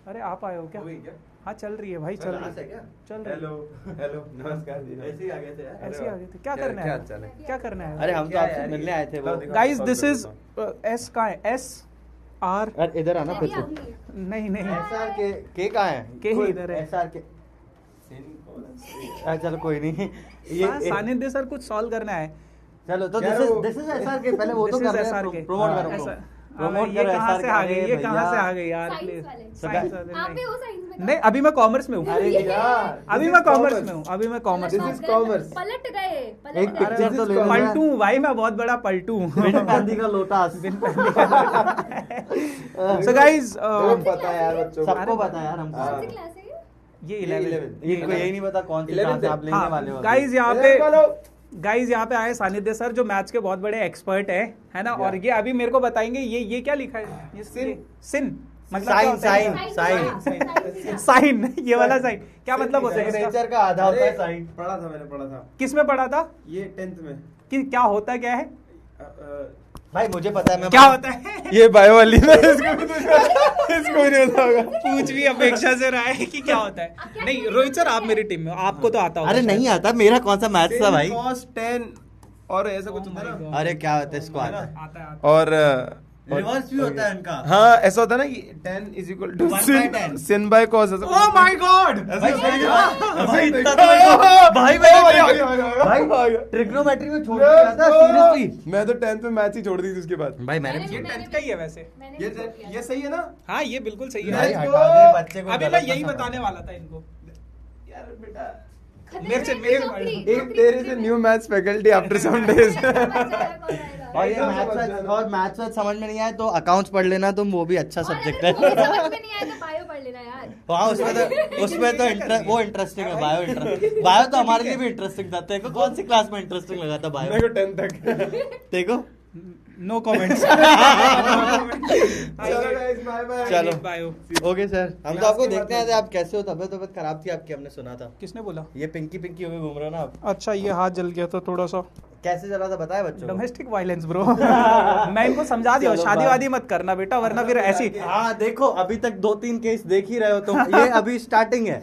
अरे आप आए हो क्या, हाँ चल रही है भाई, चल रही है। हेलो नमस्कार जी। ऐसे ही आ गए थे यार, ऐसे ही आ गए थे। क्या करना है, क्या करना है? अरे हम तो आपसे मिलने आए थे। गाइस दिस इज एस का है, SR, अरे इधर आना फिर तो। नहीं SR के कहाँ है, के ही इधर है। SR के, चलो कोई नहीं, ये सानिध्य सर कुछ सॉल्व करना है। चलो तो दिस इज SR के, पहले वो तो कर रहे हैं, प्रमोट करो। ये कहाँ से आ गई, यार प्लीज। आप भी हो साइंस में? नहीं, अभी मैं कॉमर्स में हूँ, अभी मैं कॉमर्स दिस इज कॉमर्स। पलट गए, एक पिक्चर तो ले लो। पलटू भाई, मैं बहुत बड़ा पलटू हूँ। गांधी का लोटास। सो गाइस, पता है यार बच्चों, सबको पता है यार हमको। कौन सी क्लास है ये? ये 11 इनको यही नहीं पता कौन सी क्लास आप लेने वाले हो। गाइस यहाँ पे आए सानिध्य सर, जो मैथ्स के बहुत बड़े एक्सपर्ट है ना, और ये अभी मेरे को बताएंगे ये क्या लिखा है, ये सिन मतलब साइन, ये वाला साइन क्या मतलब होता है इसका? नेचर का आधा होता है साइन। मैंने पढ़ा था। किस में पढ़ा था? ये 10th में। कि क्या होता क्या है? भाई मुझे पता है, मैं क्या होता है? ये बायो वाली में इसको भी नहीं पता होगा। पूछ भी अपेक्षा से रहा है कि क्या होता है। नहीं रोहित सर, आप मेरी टीम में हो, आपको तो आता होगा। अरे नहीं आता, मेरा कौन सा मैथ्स था भाई। cos 10 और ऐसा कुछ होता है ना। अरे क्या होता है इसको आता है। आता है। और रिवर्स भी होता है इनका। हाँ ऐसा होता है ना कि 10 is equal to 1/10 sin by cos। Oh my God, भाई ट्रिग्नोमेट्री में छोड़ दिया था सीरियसली। मैं तो 10th में मैथ्स ही छोड़ दी थी उसके बाद। भाई मैंने ये 10th का ही है वैसे। ये सही है ना? हाँ ये बिल्कुल सही भाई है। हटा दे बच्चे को। अभी मैं यही बताने वाला था इनको। यार बेटा, मेरे if there is a new maths faculty after some days। और ये मैथ्स समझ में नहीं आए तो अकाउंट्स पढ़ लेना तुम, वो भी अच्छा सब्जेक्ट है। समझ में नहीं आए तो बायो पढ़ लेना यार। हाँ उसमें तो वो इंटरेस्टिंग है, बायो तो हमारे लिए भी इंटरेस्टिंग था। तेरे को कौन सी क्लास में इंटरेस्टिंग लगा था बायो? मेरे को 10 तक। देखो नो कमेंट्स। चलो ओके सर, हम तो आपको देखने आए थे, आप कैसे हो? तबीयत खराब थी आपकी, हमने सुना था। किसने बोला? ये पिंकी पिंकी होके घूम रहे हो ना आप। अच्छा, ये हाथ जल गया था थोड़ा सा। कैसे चला था बताया बच्चों को? Domestic violence bro. मैं इनको समझा दिया, शादी वादी मत करना बेटा, वरना फिर ऐसी। हाँ देखो, अभी तक 2-3 केस देख ही रहे हो तुम, ये अभी स्टार्टिंग है।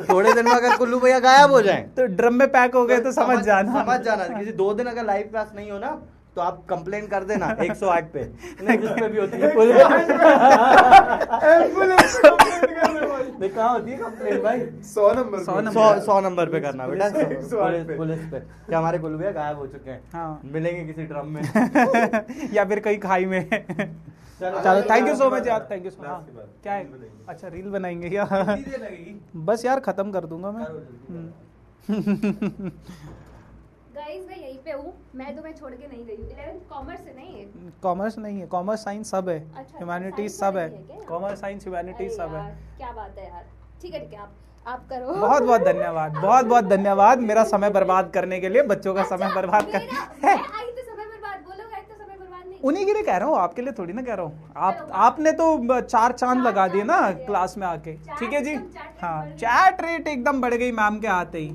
थोड़े दिन में अगर कुल्लू भैया गायब हो जाए तो ड्रम में पैक हो गए तो समझ जाना। किसी 2 दिन अगर लाइव क्लास नहीं हो ना तो आप कंप्लेन कर देना 108 पे, नहीं जिस पे भी होती है कहाँ होती है कंप्लेन भाई? 100 नंबर पे करना बेटा, पुलिस पे। क्या हमारे कुल्लू भैया गायब हो चुके हैं? हाँ। मिलेंगे किसी ड्रम में या फिर कहीं खाई में। चलो थैंक यू सो मच यार, थैंक यू सो मच। क्या है? अच्छा रील बनाएंगे यार? बस यार खत्म कर दूंगा मैं। गाइस मैं यहीं पे हूँ, मैं तुम्हें छोड़ के नहीं गई हूँ। 11th कॉमर्स से नहीं है? कॉमर्स नहीं है, कॉमर्स साइंस सब है। अच्छा, ह्यूमैनिटीज सब है, कॉमर्स साइंस ह्यूमैनिटीज सब है। क्या बात है यार। ठीक है आप करो। बहुत बहुत धन्यवाद, बहुत बहुत धन्यवाद मेरा समय बर्बाद करने के लिए, बच्चों का समय बर्बाद कर। उन्हीं के लिए कह रहा हूँ, आपके लिए थोड़ी ना कह रहा हूँ। आपने तो 4 चांद लगा दिए ना क्लास में आके। ठीक है जी। हाँ, चैट रेट एकदम बढ़ गई मैम के आते ही।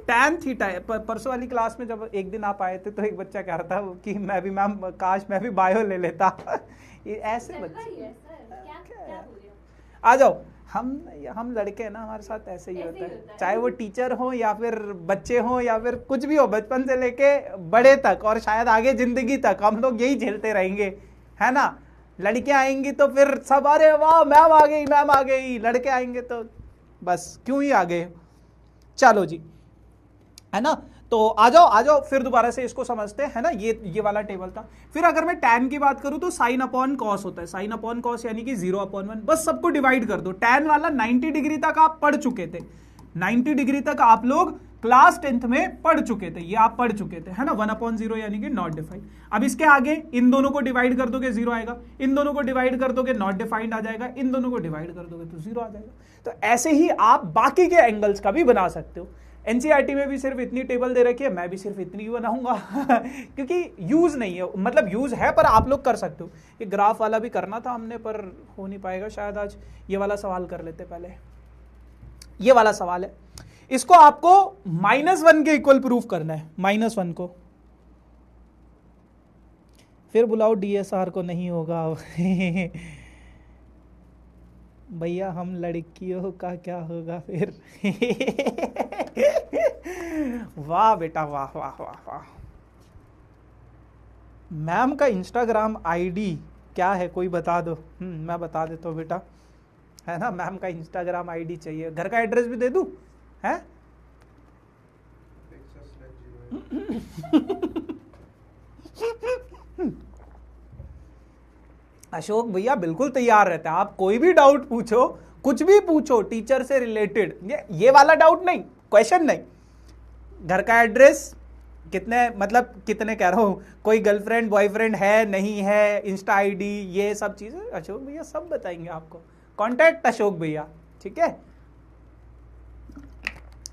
tan थीटा परसों वाली क्लास में जब एक दिन आप आए थे तो एक बच्चा कह रहा था कि मैं भी मैम काश मैं भी बायो ले लेता। ये ऐसे बच्चे आ जाओ, हम लड़के हैं ना, हमारे साथ ऐसे ही होता है, चाहे वो टीचर हो या फिर बच्चे हो या फिर कुछ भी हो, बचपन से लेके बड़े तक और शायद आगे जिंदगी तक हम लोग यही झेलते रहेंगे, है ना। लड़कियां आएंगी तो फिर सब अरे वाह मैम आ गई, मैम आ गई। लड़के आएंगे तो बस क्यों ही आ गए। चलो जी, है ना। तो आ जाओ फिर दोबारा से इसको समझते हैं, है ना। ये वाला टेबल था। फिर अगर मैं tan की बात करूं तो साइन अपॉन कॉस होता है। साइन अपॉन कॉस यानी कि 0/1। बस सबको डिवाइड कर दो। tan वाला 90 डिग्री तक आप पढ़ चुके थे, 90 डिग्री तक आप लोग क्लास 10th में पढ़ चुके थे, ये आप पढ़ चुके थे, है ना। 1/0 यानी कि नॉट डिफाइंड। अब इसके आगे इन दोनों को डिवाइड कर दोगे 0 आएगा, इन दोनों को डिवाइड कर दोगे नॉट डिफाइंड आ जाएगा, इन दोनों को डिवाइड कर दोगे तो 0 आ जाएगा। तो ऐसे ही आप बाकी के एंगल्स का भी बना सकते हो। एनसीईआरटी में भी सिर्फ इतनी टेबल दे रखी है, मैं भी सिर्फ इतनी ही बनाऊंगा क्योंकि यूज नहीं है, मतलब यूज है पर आप लोग कर सकते हो। ये ग्राफ वाला भी करना था हमने पर हो नहीं पाएगा शायद आज। ये वाला सवाल कर लेते पहले। ये वाला सवाल है, इसको आपको -1 के इक्वल प्रूफ करना है। -1 को फिर बुलाओ डीएसआर को, नहीं होगा भैया हम लड़कियों का क्या होगा फिर। वाह बेटा वाह वाह वाह वाह। मैम का इंस्टाग्राम आईडी क्या है कोई बता दो। मैं बता देता हूँ बेटा, है ना। मैम का इंस्टाग्राम आईडी चाहिए, घर का एड्रेस भी दे दूं, है। अशोक भैया बिल्कुल तैयार रहता है, आप कोई भी डाउट पूछो, कुछ भी पूछो टीचर से रिलेटेड। ये वाला डाउट नहीं, क्वेश्चन नहीं। घर का एड्रेस, कितने कह रहा हूं, कोई गर्लफ्रेंड बॉयफ्रेंड है नहीं है, इंस्टा आईडी, ये सब चीजें अशोक भैया सब बताएंगे आपको। कॉन्टैक्ट अशोक भैया, ठीक है।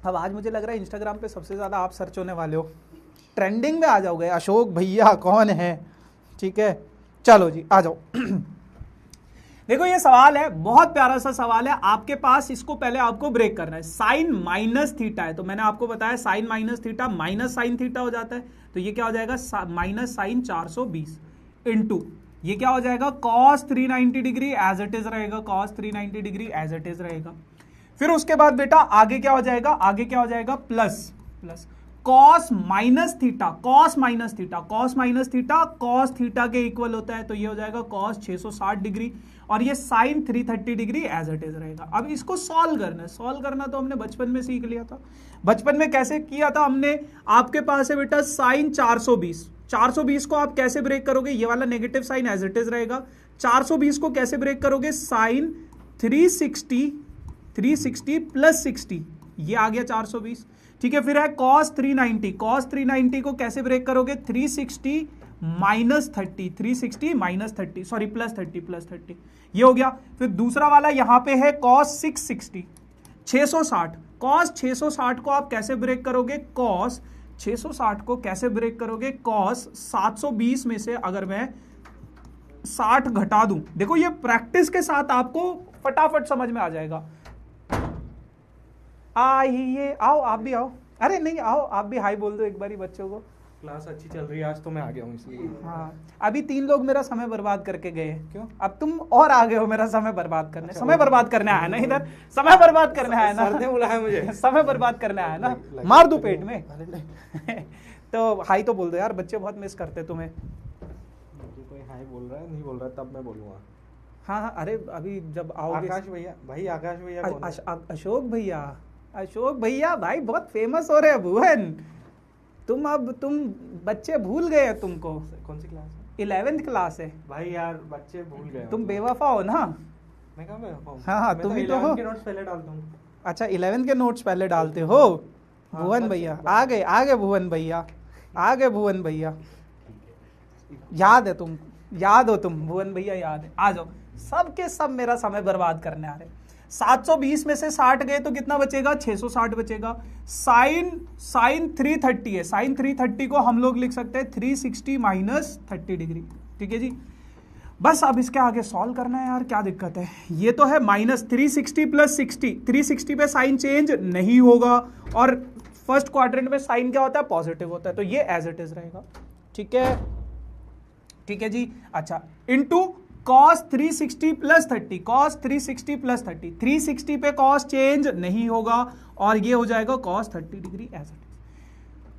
अब आज मुझे लग रहा है इंस्टाग्राम पे सबसे ज्यादा आप सर्च होने वाले हो, ट्रेंडिंग में आ जाओगे, अशोक भैया कौन है, ठीक है। चलो जी आ जाओ। देखो ये सवाल है, बहुत प्यारा सा सवाल है आपके पास। इसको पहले आपको ब्रेक करना है। साइन माइनस थीटा है, तो मैंने आपको बताया sine minus theta minus sine theta हो जाता है। तो ये क्या हो जाएगा, माइनस साइन 420 इंटू ये क्या हो जाएगा, cos 390 degree as it is रहेगा, cos 390 degree as it is रहेगा। फिर उसके बाद बेटा आगे क्या हो जाएगा, आगे क्या हो जाएगा, plus cos minus theta, cos minus theta, cos minus theta cos theta के इक्वल होता है, तो ये हो जाएगा कॉस 660 डिग्री, और ये sine 330 degree as it is रहेगा। अब इसको सॉल्व करना है। सॉल्व करना तो हमने बचपन में सीख लिया था। बचपन में कैसे किया था हमने, आपके पास है बेटा साइन 420, 420 को आप कैसे ब्रेक करोगे, ये वाला negative sine as it is रहेगा। 420 को कैसे ब्रेक करोगे, साइन 360 प्लस 60, ये आ गया 420, ठीक है। फिर है cos 390, cos 390 को कैसे ब्रेक करोगे, 360 -30, 360 -30, सॉरी +30 ये हो गया। फिर दूसरा वाला यहां पे है cos 660, 660। cos 660 को आप कैसे ब्रेक करोगे? cos 660 को कैसे ब्रेक करोगे? cos 720 में से अगर मैं 60 घटा दूं, देखो ये प्रैक्टिस के साथ आपको फटाफट समझ में आ जाएगा। आइए, आओ आप भी आओ। अरे नहीं, आओ आप भी हाई बोल दो एक बारी बच्चों को। क्लास अच्छी चल रही है आज तो मैं आ गया हूँ इसलिए। हाँ, अभी 3 लोग मेरा समय बर्बाद करके गए। क्यों? अब तुम और आ गए हो मेरा समय बर्बाद करने। अच्छा, समय बर्बाद करने आया ना इधर, समय बर्बाद करने आया ना, सर ने बुलाया मुझे। समय बर्बाद करने आया ना, मार दो पेट में। तो हाई तो बोल दो यार, बच्चे बहुत मिस करते तुम्हें। कोई हाई बोल रहा है, नहीं बोल रहा तब मैं बोलूंगा। हाँ, अरे अभी जब आओगे। आकाश भैया, भाई आकाश भैया कौन है? अशोक भैया, अशोक भैया भाई बहुत फेमस हो रहे हैं भुवन। तुम बच्चे भूल गए हैं तुमको। कौन सी क्लास है? 11th क्लास है भाई यार बच्चे भूल गए। तुम बेवफा हो ना। मैं कहाँ बेवफा हूँ? हाँ, तुम ही तो हो। 11 के नोट्स पहले डालता हूँ। अच्छा, 11th के नोट्स पहले डालते हो। भुवन भैया आ गए भुवन भैया, आ गए भुवन भैया। याद है तुम, याद हो तुम भुवन भैया, याद है। आ जाओ, सबके सब मेरा समय बर्बाद करने आ रहे। 720 में से 60 गए तो कितना बचेगा? 660 बचेगा। साइन 330 है, साइन 330 को हम लोग लिख सकते हैं 360 -30 डिग्री। ठीक है जी, बस अब इसके आगे सॉल्व करना है यार, क्या दिक्कत है? ये तो है -360 + 60, 360 पे साइन चेंज नहीं होगा और फर्स्ट क्वाड्रेंट में साइन क्या होता है? पॉजिटिव होता है, तो ये एज इट इज रहेगा। ठीक है, ठीक है जी। अच्छा, इनटू cos 360 + 30, cos 360 + 30, 360 पे cos चेंज नहीं होगा और ये हो जाएगा cos 30 degree as it is.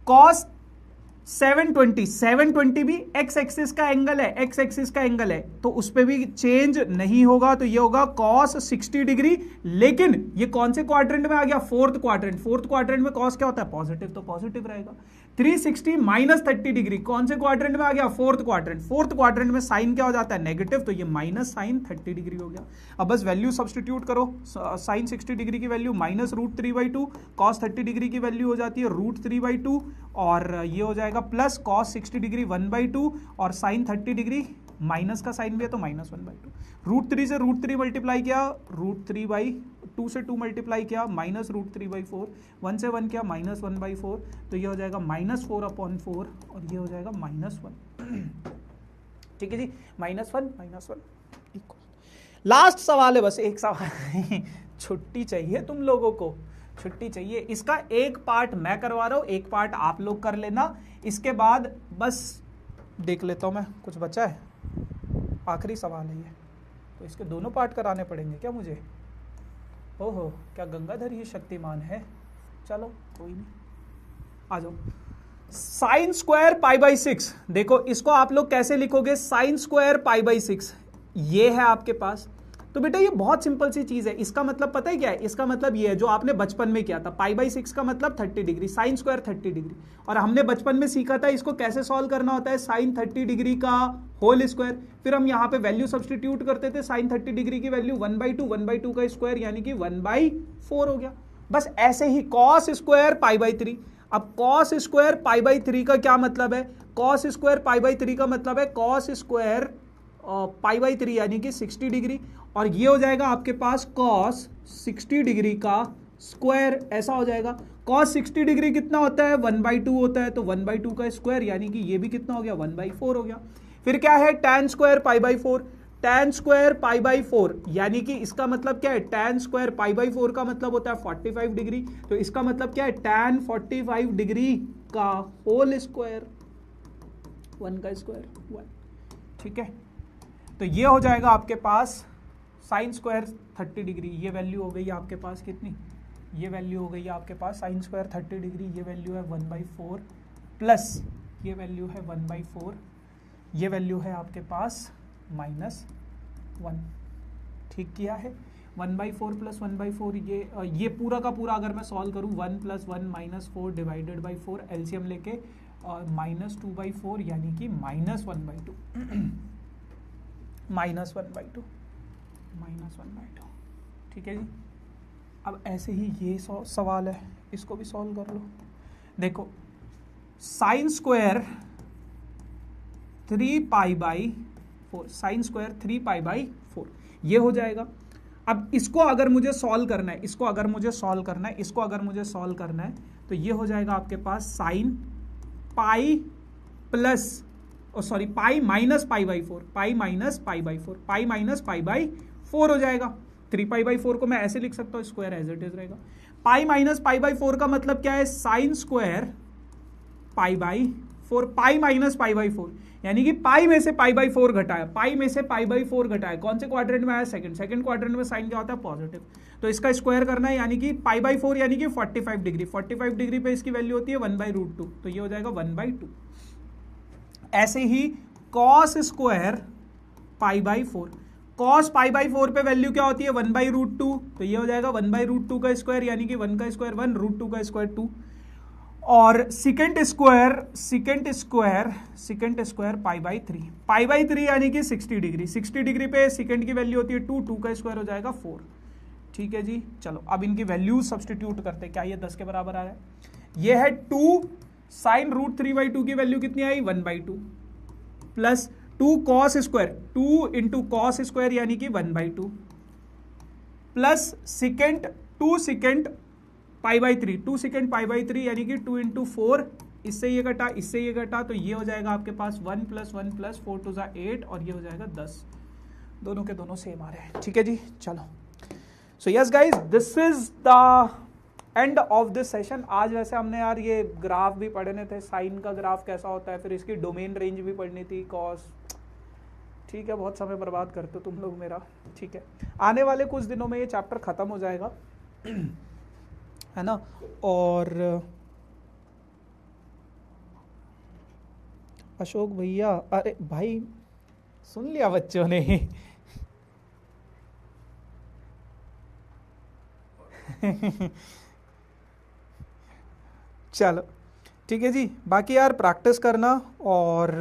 cos 720 भी x एक्सिस का एंगल है, x एक्सिस का एंगल है, तो उस पे भी चेंज नहीं होगा, तो ये होगा cos 60 डिग्री। लेकिन ये कौन से क्वाड्रेंट में आ गया? Fourth quadrant. फोर्थ क्वाड्रेंट में cos क्या होता है? पॉजिटिव, तो पॉजिटिव रहेगा। 360 -30 डिग्री कौन से क्वाड्रेंट में आ गया? Fourth quadrant. फोर्थ क्वाड्रेंट में साइन क्या हो जाता है? नेगेटिव, तो ये -sin30 डिग्री हो गया। अब बस वैल्यू सब्स्टिट्यूट करो। sin 60 डिग्री की वैल्यू -√3/2, cos 30 डिग्री की वैल्यू हो जाती है √3/2 और ये हो जाएगा प्लस cos 60 डिग्री 1/2 और sin 30 डिग्री माइनस का साइन भी है तो -1/2। √3 से √3 मल्टीप्लाई किया, √3/2 से 2 मल्टीप्लाई किया, -√3/4, 1 से 1 किया, -1/4, तो ये हो जाएगा -4/4 और ये हो जाएगा -1। ठीक है जी, -1 इक्वल। लास्ट सवाल है, बस एक सवाल। छुट्टी चाहिए तुम लोगों को, छुट्टी चाहिए। इसका एक पार्ट मैं करवा रहा हूं, एक पार्ट आप लोग कर लेना। इसके बाद बस देख लेता हूं मैं, कुछ बचा है, आखिरी सवाल है ये, तो इसके दोनों पार्ट कराने पड़ेंगे क्या मुझे? ओहो, क्या गंगाधर ही शक्तिमान है। चलो कोई नहीं, आ जाओ। sin² π/6, देखो इसको आप लोग कैसे लिखोगे? sin² π/6 ये है आपके पास। तो बेटा ये बहुत सिंपल सी चीज है। इसका मतलब पता है क्या है? इसका मतलब ये है जो आपने बचपन में किया था, π/6 का मतलब 30 डिग्री, sin² 30 डिग्री। और हमने बचपन में सीखा था इसको कैसे सॉल्व करना होता है, sin 30 डिग्री का होल स्क्वायर। फिर हम यहाँ पे वैल्यू सब्स्टिट्यूट करते थे, sin 30 डिग्री की वैल्यू 1/2 का स्क्वायर यानी कि 1/4 हो गया। बस ऐसे ही cos² π/3। अब cos² π/3 का क्या मतलब है? cos² π/3 का मतलब है cos² π/3 यानी कि 60 डिग्री, और ये हो जाएगा आपके पास cos 60 डिग्री का स्क्वायर, ऐसा हो जाएगा। cos 60 डिग्री कितना होता है? 1/2 होता है, तो 1/2 का स्क्वायर यानी कि ये भी कितना हो गया? 1/4 हो गया। फिर क्या है? tan² π/4, tan² π/4 यानी कि इसका मतलब क्या है? tan² π/4 का मतलब होता है 45 डिग्री, तो इसका मतलब क्या है? tan 45 डिग्री का होल स्क्वायर, 1 का स्क्वायर 1। ठीक है, तो ये हो जाएगा आपके पास sin² 30 डिग्री। ये वैल्यू हो गई आपके पास कितनी? ये वैल्यू हो गई आपके पास sin² 30 डिग्री, ये वैल्यू है 1/4 प्लस ये वैल्यू है 1/4, ये वैल्यू है आपके पास -1। ठीक किया है? 1/4 प्लस 1/4, ये पूरा का पूरा अगर मैं सॉल्व करूं 1 + 1 -4 डिवाइडेड बाई 4, एलसीएम लेके -2/4 यानी कि -1/2 -1/2। ठीक है जी। अब ऐसे ही ये सवाल है, इसको भी सॉल्व कर लो। देखो sin² 3π/4, साइन स्क्वायर 3π/4 ये हो जाएगा। अब इसको अगर मुझे सॉल्व करना है, इसको अगर मुझे सॉल्व करना है, इसको अगर मुझे सॉल्व करना है, तो ये हो जाएगा आपके पास sine pi plus sorry pi minus π/4, pi minus π/4, pi minus π/4 हो जाएगा। 3π/4 को मैं ऐसे लिख सकता हूं, स्क्वायर एज इट इज रहेगा। पाई माइनस π/4 का मतलब क्या है, साइन स्क्वायर π/4, पाई माइनस π/4 यानी कि पाई में से π/4 घटाया, पाई में से π/4 घटाया, कौन से क्वाड्रेंट में आया, सेकंड क्वाड्रेंट में साइन क्या होता है, पॉजिटिव। तो इसका स्क्वायर करना है, यानी कि π/4 यानी कि 45 डिग्री, 45 डिग्री पे इसकी वैल्यू होती है 1/√2, तो ये हो जाएगा 1/2। ऐसे ही कॉस स्क्वायर π/4, कॉस π/4 पे वैल्यू क्या होती है 1/√2, तो ये हो जाएगा 1/√2 का स्क्वायर, यानी कि 1 का स्क्वायर 1, √2 का स्क्वायर 2। और सेकंड स्क्वायर π/3, π/3 यानी कि 60 डिग्री, 60 डिग्री पे सेकंड की वैल्यू होती है 2, 2 का स्क्वायर हो जाएगा 4। ठीक है जी, चलो अब इनकी वैल्यू सब्स्टिट्यूट करते हैं। क्या ये 10 के बराबर आ रहा है, ये है 2 साइन √3/2 की वैल्यू कितनी आई 1/2 plus 2 cos square, 2 into cos square यानी कि 1/2 प्लस सेकेंड 2 सेकेंड π/3, 2 सेकेंड π/3 यानी कि 2 इंटू 4, इससे ये घटा, इससे ये घटा, तो ये हो जाएगा आपके पास 1 + 1 + 4 × 8 और ये हो जाएगा 10। दोनों के दोनों सेम आ रहे हैं। ठीक है जी, चलो। So yes guys, this is the end of this session. आज वैसे हमने यार ये ग्राफ भी पढ़ने थे, साइन का ग्राफ कैसा होता है, फिर इसकी डोमेन रेंज भी पढ़नी थी, कॉस। ठीक है, बहुत समय बर्बाद करते हो तुम लोग मेरा। ठीक है, आने वाले कुछ दिनों में ये चैप्टर खत्म हो जाएगा है ना। और अशोक भैया, अरे भाई सुन लिया बच्चों ने चलो ठीक है जी, बाकी यार प्रैक्टिस करना और